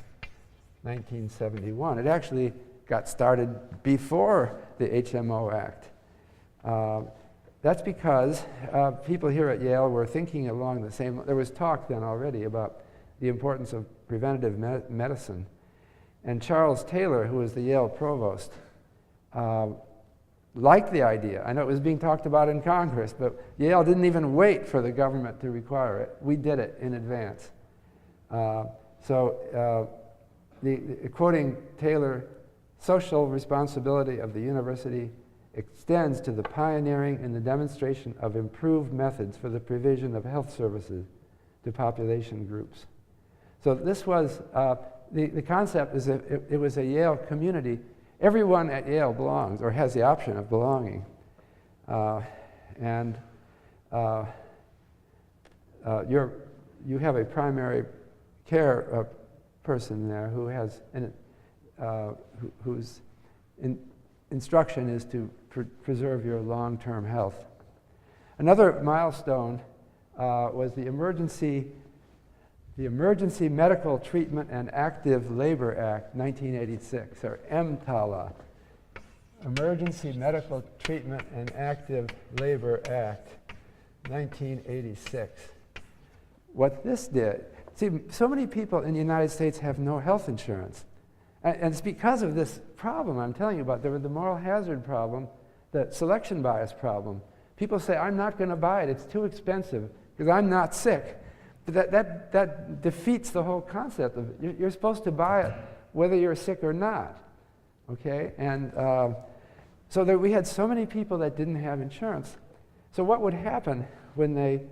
S1: 1971. It actually got started before the HMO Act. That's because people here at Yale were thinking along the same, there was talk then already about the importance of preventative medicine. And Charles Taylor, who was the Yale provost, liked the idea. I know it was being talked about in Congress, but Yale didn't even wait for the government to require it. We did it in advance. Quoting Taylor, social responsibility of the university extends to the pioneering and the demonstration of improved methods for the provision of health services to population groups. So this was, the concept is that it was a Yale community. Everyone at Yale belongs or has the option of belonging. You have a primary care person there who has, whose instruction is to preserve your long-term health. Another milestone was the Emergency Medical Treatment and Active Labor Act, 1986, or EMTALA, Emergency Medical Treatment and Active Labor Act, 1986. What this did, see, so many people in the United States have no health insurance. And it's because of this problem I'm telling you about. There was the moral hazard problem, the selection bias problem. People say, I'm not going to buy it. It's too expensive because I'm not sick. But that defeats the whole concept of it. You're supposed to buy it whether you're sick or not. Okay? And so we had so many people that didn't have insurance. So what would happen when they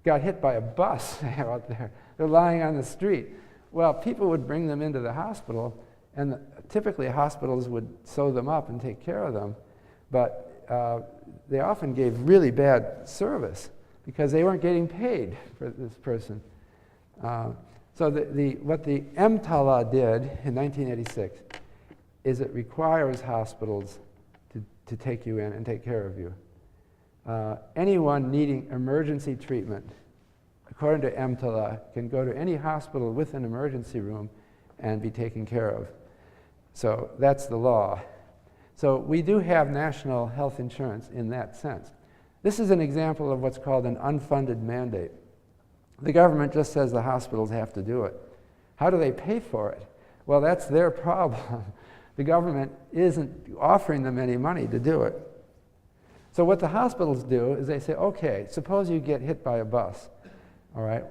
S1: got hit by a bus out there? They're lying on the street. Well, people would bring them into the hospital, and typically hospitals would sew them up and take care of them. But they often gave really bad service because they weren't getting paid for this person. So what the EMTALA did in 1986 is it requires hospitals to take you in and take care of you. Anyone needing emergency treatment, according to EMTALA, can go to any hospital with an emergency room and be taken care of. So that's the law. So we do have national health insurance in that sense. This is an example of what's called an unfunded mandate. The government just says the hospitals have to do it. How do they pay for it? Well, that's their problem. The government isn't offering them any money to do it. So what the hospitals do is they say, okay, suppose you get hit by a bus, all right?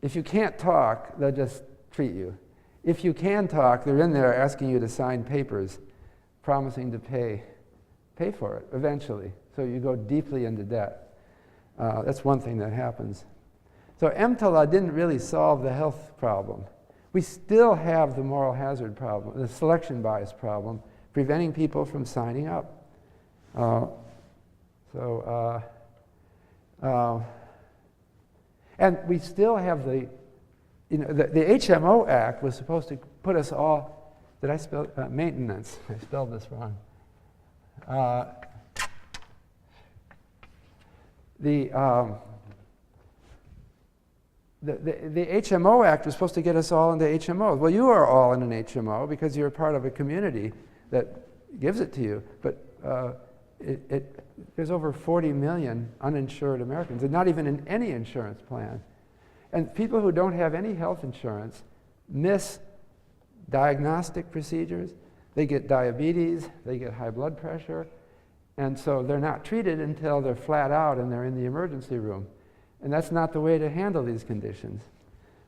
S1: If you can't talk, they'll just treat you. If you can talk, they're in there asking you to sign papers promising to pay for it eventually. So you go deeply into debt. That's one thing that happens. So EMTALA didn't really solve the health problem. We still have the moral hazard problem, the selection bias problem, preventing people from signing up. And we still have the HMO Act was supposed to put us all, did I spell, maintenance, I spelled this wrong. The HMO Act was supposed to get us all into HMOs. Well, you are all in an HMO because you're part of a community that gives it to you, but there's over 40 million uninsured Americans, and not even in any insurance plan. And people who don't have any health insurance miss diagnostic procedures. They get diabetes, they get high blood pressure, and so they're not treated until they're flat out and they're in the emergency room. And that's not the way to handle these conditions.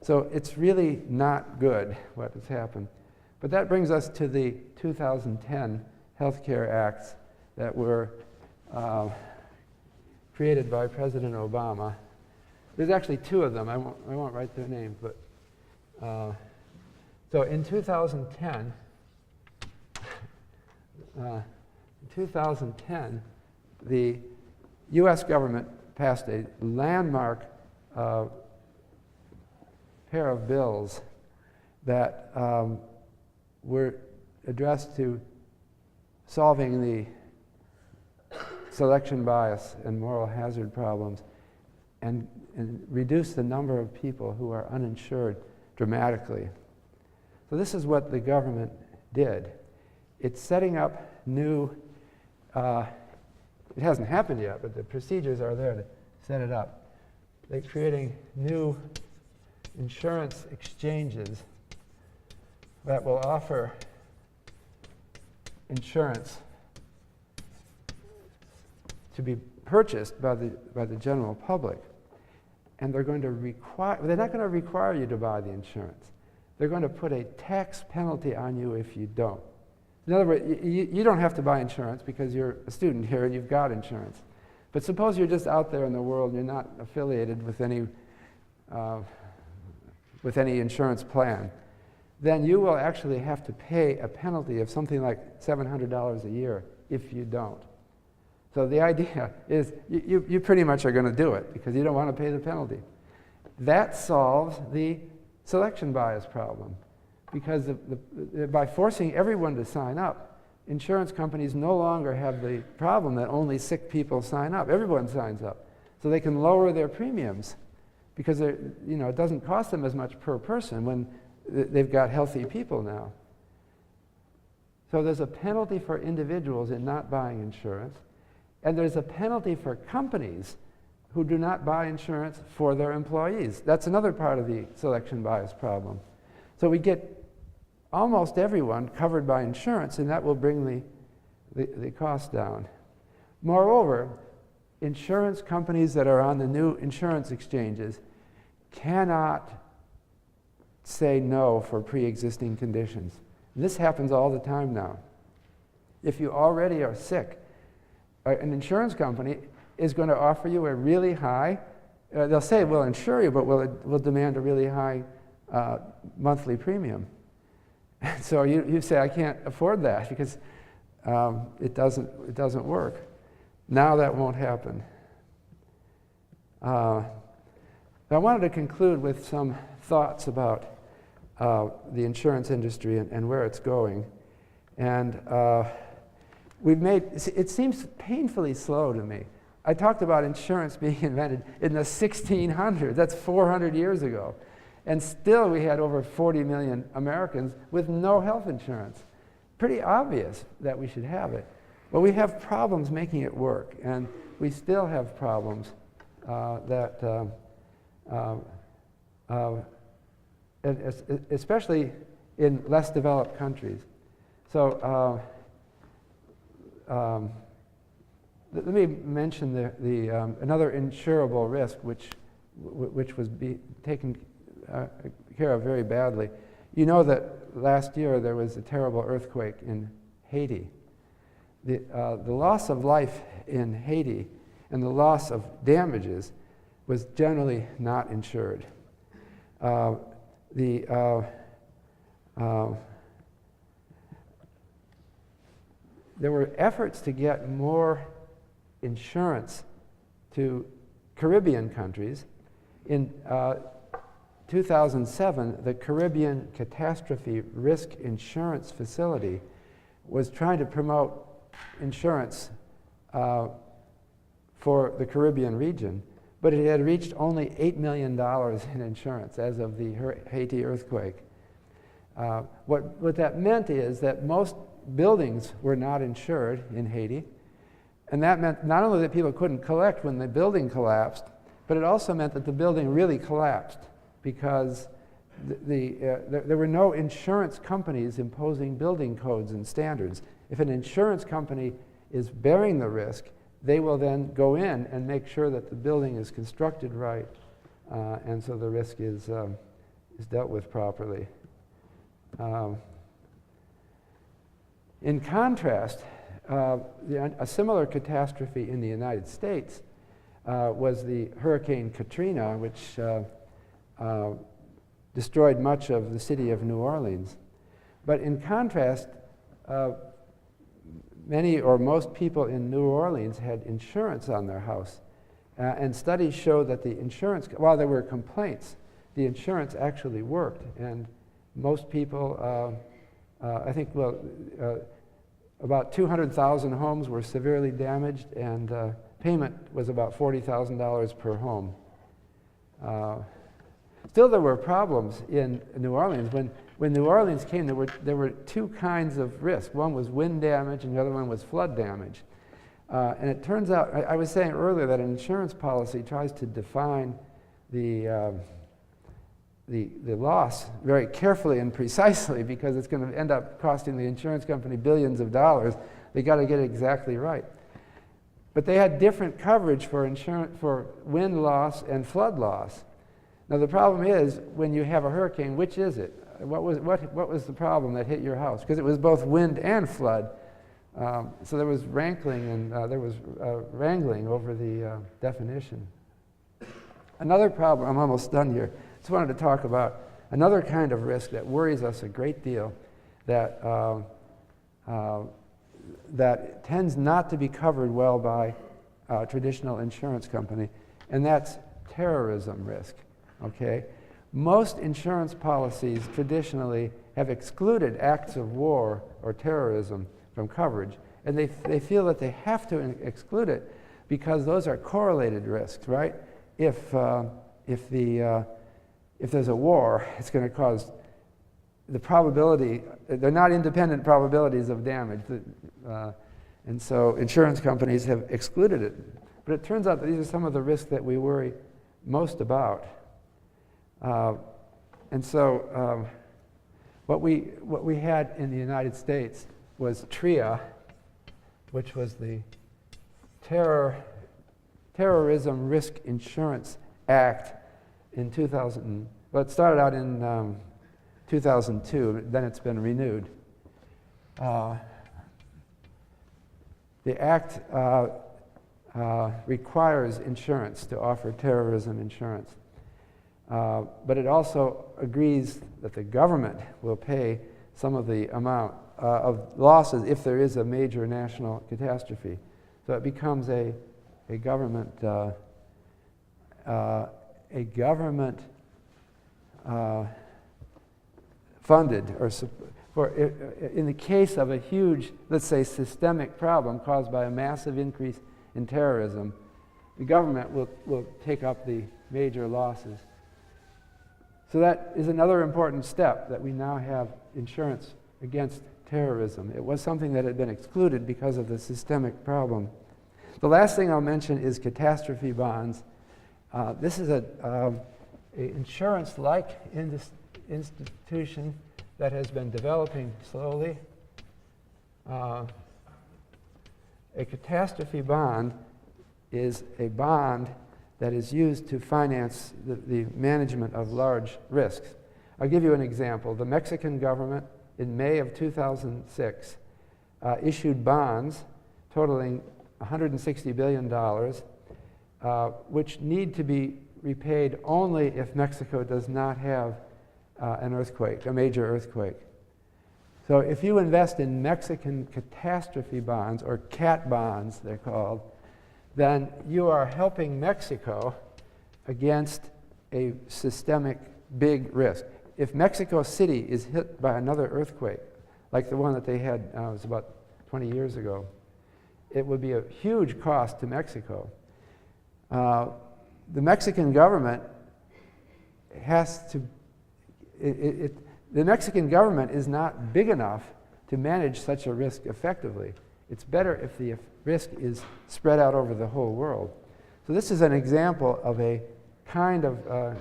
S1: So it's really not good what has happened. But that brings us to the 2010 Healthcare Acts that were created by President Obama. There's actually two of them. I won't write their names, but so in 2010, the U.S. government passed a landmark pair of bills that were addressed to solving the selection bias and moral hazard problems and reduce the number of people who are uninsured dramatically. So this is what the government did. It's setting up new, it hasn't happened yet, but the procedures are there to set it up. They're creating new insurance exchanges that will offer insurance to be purchased by the general public. And they're going to they're not going to require you to buy the insurance. They're going to put a tax penalty on you if you don't. In other words, you don't have to buy insurance because you're a student here and you've got insurance. But suppose you're just out there in the world and you're not affiliated with any insurance plan. Then you will actually have to pay a penalty of something like $700 a year if you don't. So the idea is you pretty much are going to do it because you don't want to pay the penalty. That solves the selection bias problem because by forcing everyone to sign up, insurance companies no longer have the problem that only sick people sign up. Everyone signs up. So they can lower their premiums because it doesn't cost them as much per person when they've got healthy people now. So there's a penalty for individuals in not buying insurance, and there's a penalty for companies who do not buy insurance for their employees. That's another part of the selection bias problem. So we get almost everyone covered by insurance, and that will bring the cost down. Moreover, insurance companies that are on the new insurance exchanges cannot say no for pre-existing conditions. And this happens all the time now. If you already are sick, an insurance company is going to offer you a really high, they'll say we'll insure you, but we'll demand a really high monthly premium. And so you say, I can't afford that because it doesn't work. Now that won't happen. I wanted to conclude with some thoughts about the insurance industry and where it's going. And it seems painfully slow to me. I talked about insurance being invented in the 1600s. That's 400 years ago. And still we had over 40 million Americans with no health insurance. Pretty obvious that we should have it. But we have problems making it work. And we still have problems especially in less developed countries. So let me mention another insurable risk which was taken care of very badly. You know that last year there was a terrible earthquake in Haiti. The loss of life in Haiti and the loss of damages was generally not insured. There were efforts to get more insurance to Caribbean countries. In 2007, the Caribbean Catastrophe Risk Insurance Facility was trying to promote insurance for the Caribbean region, but it had reached only $8 million in insurance as of the Haiti earthquake. What that meant is that most buildings were not insured in Haiti. And that meant not only that people couldn't collect when the building collapsed, but it also meant that the building really collapsed because there were no insurance companies imposing building codes and standards. If an insurance company is bearing the risk, they will then go in and make sure that the building is constructed right, and so the risk is dealt with properly. In contrast, a similar catastrophe in the United States was the Hurricane Katrina, which destroyed much of the city of New Orleans. But in contrast, many or most people in New Orleans had insurance on their house. And studies showed that the insurance, while there were complaints, the insurance actually worked. And most people, I think, about 200,000 homes were severely damaged, and payment was about $40,000 per home. Still, there were problems in New Orleans. When New Orleans came, there were two kinds of risk. One was wind damage, and the other one was flood damage. And it turns out, I was saying earlier that an insurance policy tries to define the loss very carefully and precisely because it's going to end up costing the insurance company billions of dollars. They got to get it exactly right. But they had different coverage for wind loss and flood loss. Now the problem is, when you have a hurricane, which is it? What was the problem that hit your house? Because it was both wind and flood. So there was wrangling over the definition. Another problem, I'm almost done here. Just wanted to talk about another kind of risk that worries us a great deal, that tends not to be covered well by a traditional insurance company, and that's terrorism risk. Okay? Most insurance policies traditionally have excluded acts of war or terrorism from coverage, and they feel that they have to exclude it because those are correlated risks, right? If there's a war, it's going to cause the probability, they're not independent probabilities of damage, and so insurance companies have excluded it. But it turns out that these are some of the risks that we worry most about. And so what we had in the United States was TRIA, which was the Terrorism Risk Insurance Act in 2000. Well, it started out in 2002, then it's been renewed. The Act requires insurance to offer terrorism insurance. But it also agrees that the government will pay some of the amount of losses if there is a major national catastrophe. So it becomes a government funded, or in the case of a huge, let's say, systemic problem caused by a massive increase in terrorism, the government will take up the major losses. So that is another important step, that we now have insurance against terrorism. It was something that had been excluded because of the systemic problem. The last thing I'll mention is catastrophe bonds. This is an insurance-like institution that has been developing slowly. A catastrophe bond is a bond that is used to finance the management of large risks. I'll give you an example. The Mexican government, in May of 2006, issued bonds totaling $160 billion, which need to be repaid only if Mexico does not have an earthquake, a major earthquake. So if you invest in Mexican catastrophe bonds, or cat bonds they're called, then you are helping Mexico against a systemic big risk. If Mexico City is hit by another earthquake, like the one that they had, it was about 20 years ago, it would be a huge cost to Mexico. The Mexican government has to, the Mexican government is not big enough to manage such a risk effectively. It's better if the risk is spread out over the whole world. So this is an example of a kind of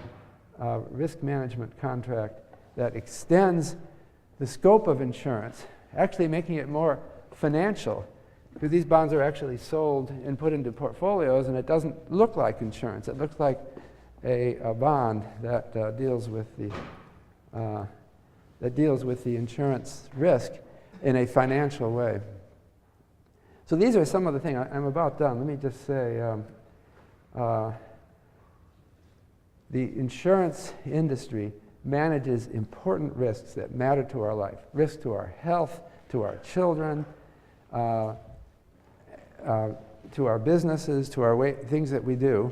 S1: risk management contract that extends the scope of insurance, actually making it more financial, because these bonds are actually sold and put into portfolios, and it doesn't look like insurance. It looks like a bond that deals with the insurance risk in a financial way. So these are some of the things. I'm about done. Let me just say the insurance industry manages important risks that matter to our life, risks to our health, to our children, to our businesses, to our things that we do.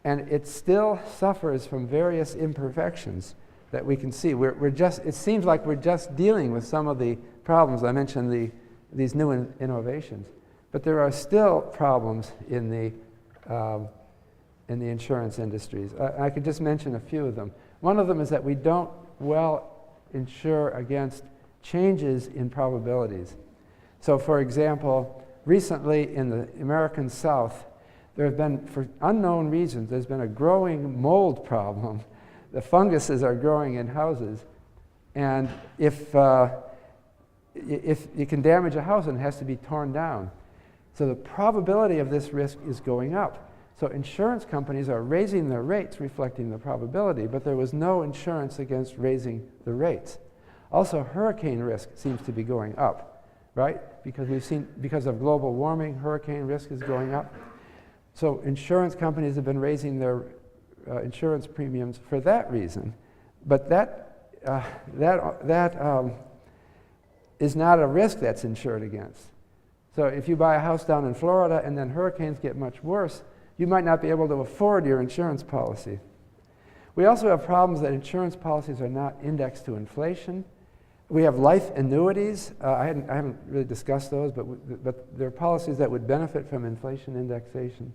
S1: And it still suffers from various imperfections that we can see. It seems like we're just dealing with some of the problems. I mentioned these new innovations. But there are still problems in the insurance industries. I could just mention a few of them. One of them is that we don't well insure against changes in probabilities. So for example, recently in the American South, there have been, for unknown reasons, there's been a growing mold problem. The funguses are growing in houses, and if you can damage a house and it has to be torn down. So the probability of this risk is going up. So insurance companies are raising their rates reflecting the probability, but there was no insurance against raising the rates. Also, hurricane risk seems to be going up, right? Because of global warming, hurricane risk is going up. So insurance companies have been raising their insurance premiums for that reason. But that is not a risk that's insured against. So if you buy a house down in Florida and then hurricanes get much worse, you might not be able to afford your insurance policy. We also have problems that insurance policies are not indexed to inflation. We have life annuities. I haven't really discussed those, but there are policies that would benefit from inflation indexation.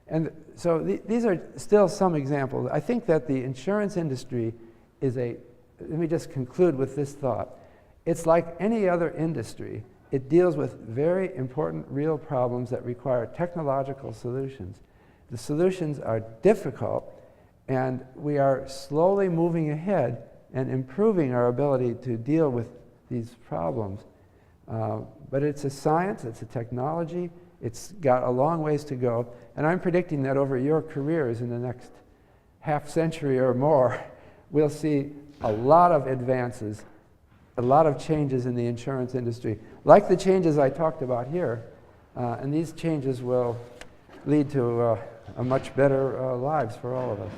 S1: And so these are still some examples. I think that the insurance industry is let me just conclude with this thought. It's like any other industry. It deals with very important real problems that require technological solutions. The solutions are difficult, and we are slowly moving ahead and improving our ability to deal with these problems. But it's a science, it's a technology, it's got a long ways to go, and I'm predicting that over your careers in the next half century or more, we'll see a lot of advances, a lot of changes in the insurance industry, like the changes I talked about here, and these changes will lead to a much better lives for all of us.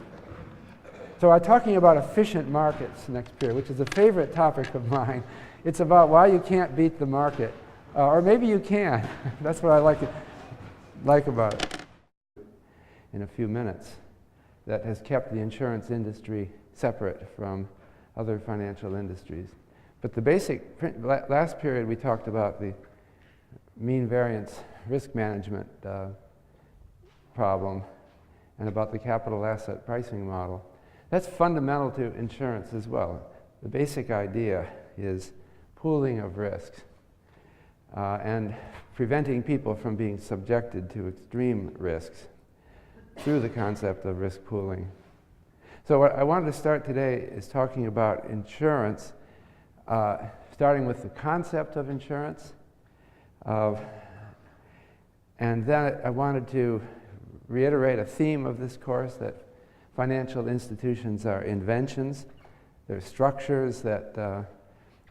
S1: So I'm talking about efficient markets next period, which is a favorite topic of mine. It's about why you can't beat the market, or maybe you can. That's what I like about it. In a few minutes, that has kept the insurance industry separate from other financial industries. But the basic, last period we talked about the mean variance risk management problem and about the capital asset pricing model. That's fundamental to insurance as well. The basic idea is pooling of risks and preventing people from being subjected to extreme risks through the concept of risk pooling. So what I wanted to start today is talking about insurance, starting with the concept of insurance. And then I wanted to reiterate a theme of this course, that financial institutions are inventions. They're structures that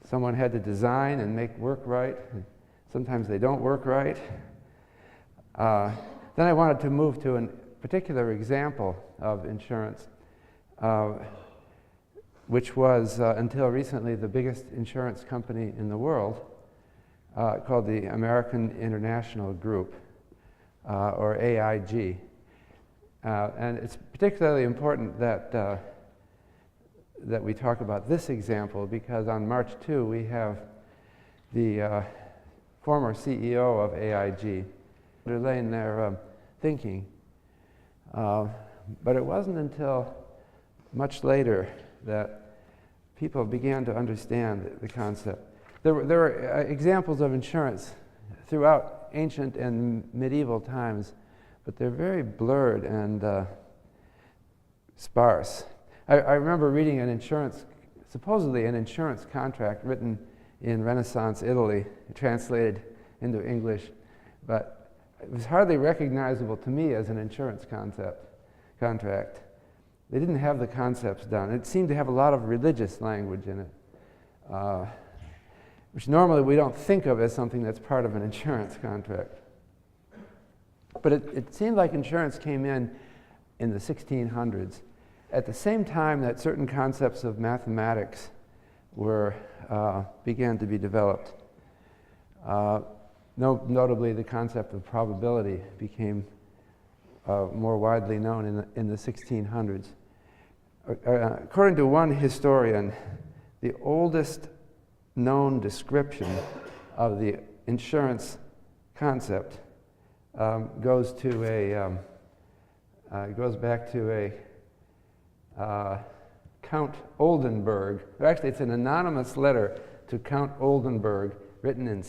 S1: someone had to design and make work right. Sometimes they don't work right. Then I wanted to move to a particular example of insurance, which was, until recently, the biggest insurance company in the world, called the American International Group, or AIG. And it's particularly important that we talk about this example, because on March 2 we have the former CEO of AIG laying their thinking. But it wasn't until much later that people began to understand the concept. There were examples of insurance throughout ancient and medieval times, but they're very blurred and sparse. I remember reading supposedly an insurance contract written in Renaissance Italy, translated into English, but it was hardly recognizable to me as an insurance contract. They didn't have the concepts down. It seemed to have a lot of religious language in it, which normally we don't think of as something that's part of an insurance contract. But it seemed like insurance came in the 1600s, at the same time that certain concepts of mathematics began to be developed. Notably, the concept of probability became more widely known in the 1600s. According to one historian, the oldest known description of the insurance concept goes back to Count Oldenburg. Actually, it's an anonymous letter to Count Oldenburg written in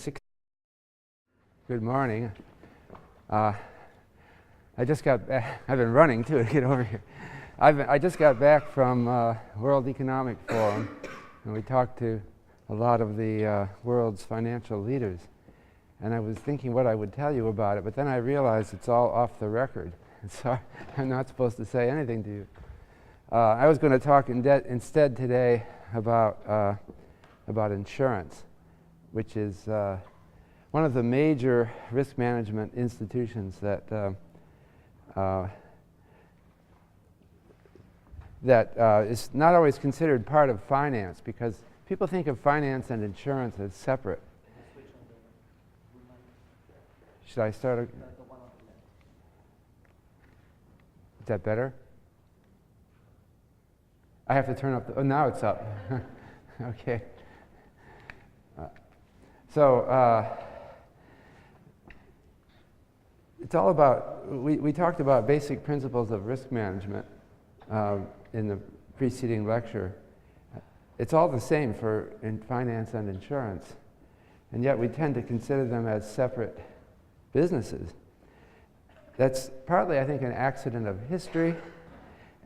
S1: Good morning. I just got back. I've been running too to get over here. I just got back from World Economic Forum, and we talked to a lot of the world's financial leaders. And I was thinking what I would tell you about it, but then I realized it's all off the record, so I'm not supposed to say anything to you. I was going to talk instead today about insurance, which is one of the major risk management institutions that is not always considered part of finance, because people think of finance and insurance as separate. Should I start? Is that better? I have to turn up oh, now it's up. Okay. It's all about, we talked about basic principles of risk management in the preceding lecture. It's all the same in finance and insurance, and yet we tend to consider them as separate businesses. That's partly, I think, an accident of history,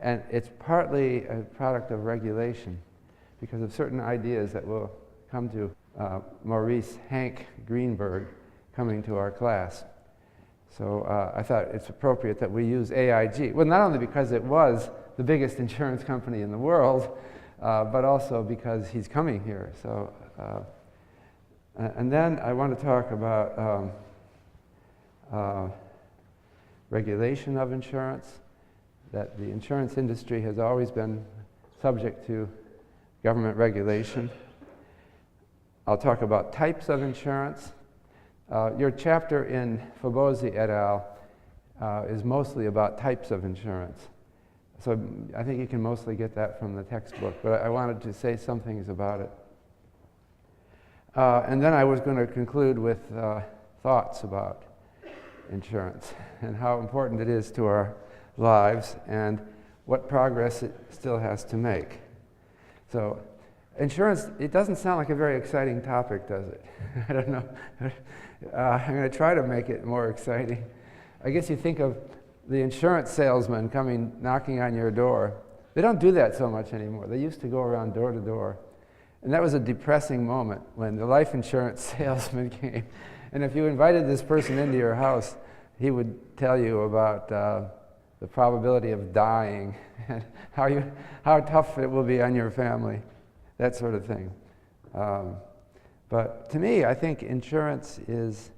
S1: and it's partly a product of regulation because of certain ideas that will come to Maurice Hank Greenberg coming to our class. So I thought it's appropriate that we use AIG. Well, not only because it was the biggest insurance company in the world, but also because he's coming here. So, and then I want to talk about regulation of insurance, that the insurance industry has always been subject to government regulation. I'll talk about types of insurance. Your chapter in Fobosi et al. Is mostly about types of insurance. So I think you can mostly get that from the textbook, but I wanted to say some things about it. And then I was going to conclude with thoughts about insurance and how important it is to our lives and what progress it still has to make. So insurance, it doesn't sound like a very exciting topic, does it? I don't know. I'm going to try to make it more exciting. I guess you think of the insurance salesman coming knocking on your door. They don't do that so much anymore. They used to go around door to door. And that was a depressing moment when the life insurance salesman came. And if you invited this person into your house, he would tell you about the probability of dying and how tough it will be on your family, that sort of thing. But to me, I think insurance is,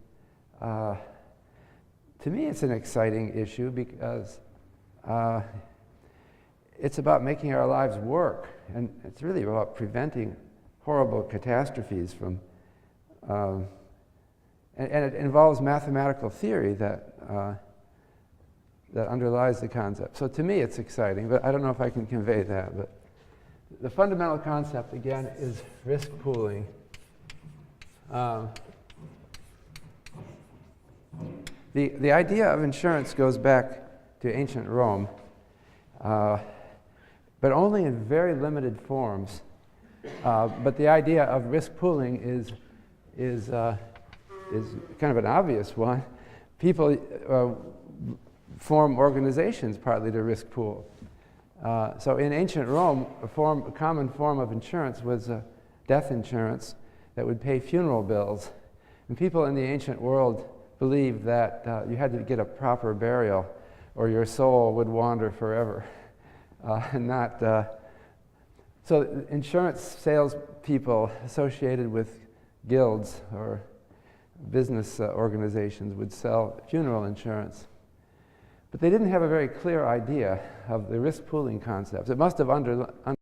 S1: to me, it's an exciting issue because it's about making our lives work, and it's really about preventing horrible catastrophes from, and it involves mathematical theory that underlies the concept. So to me, it's exciting, but I don't know if I can convey that. But the fundamental concept, again, is risk pooling. The idea of insurance goes back to ancient Rome, but only in very limited forms But the idea of risk pooling is kind of an obvious one. People form organizations partly to risk pool. So in ancient Rome, a common form of insurance was death insurance that would pay funeral bills. And people in the ancient world believed that you had to get a proper burial or your soul would wander forever. So insurance salespeople associated with guilds or business organizations would sell funeral insurance. But they didn't have a very clear idea of the risk pooling concepts. It must have understood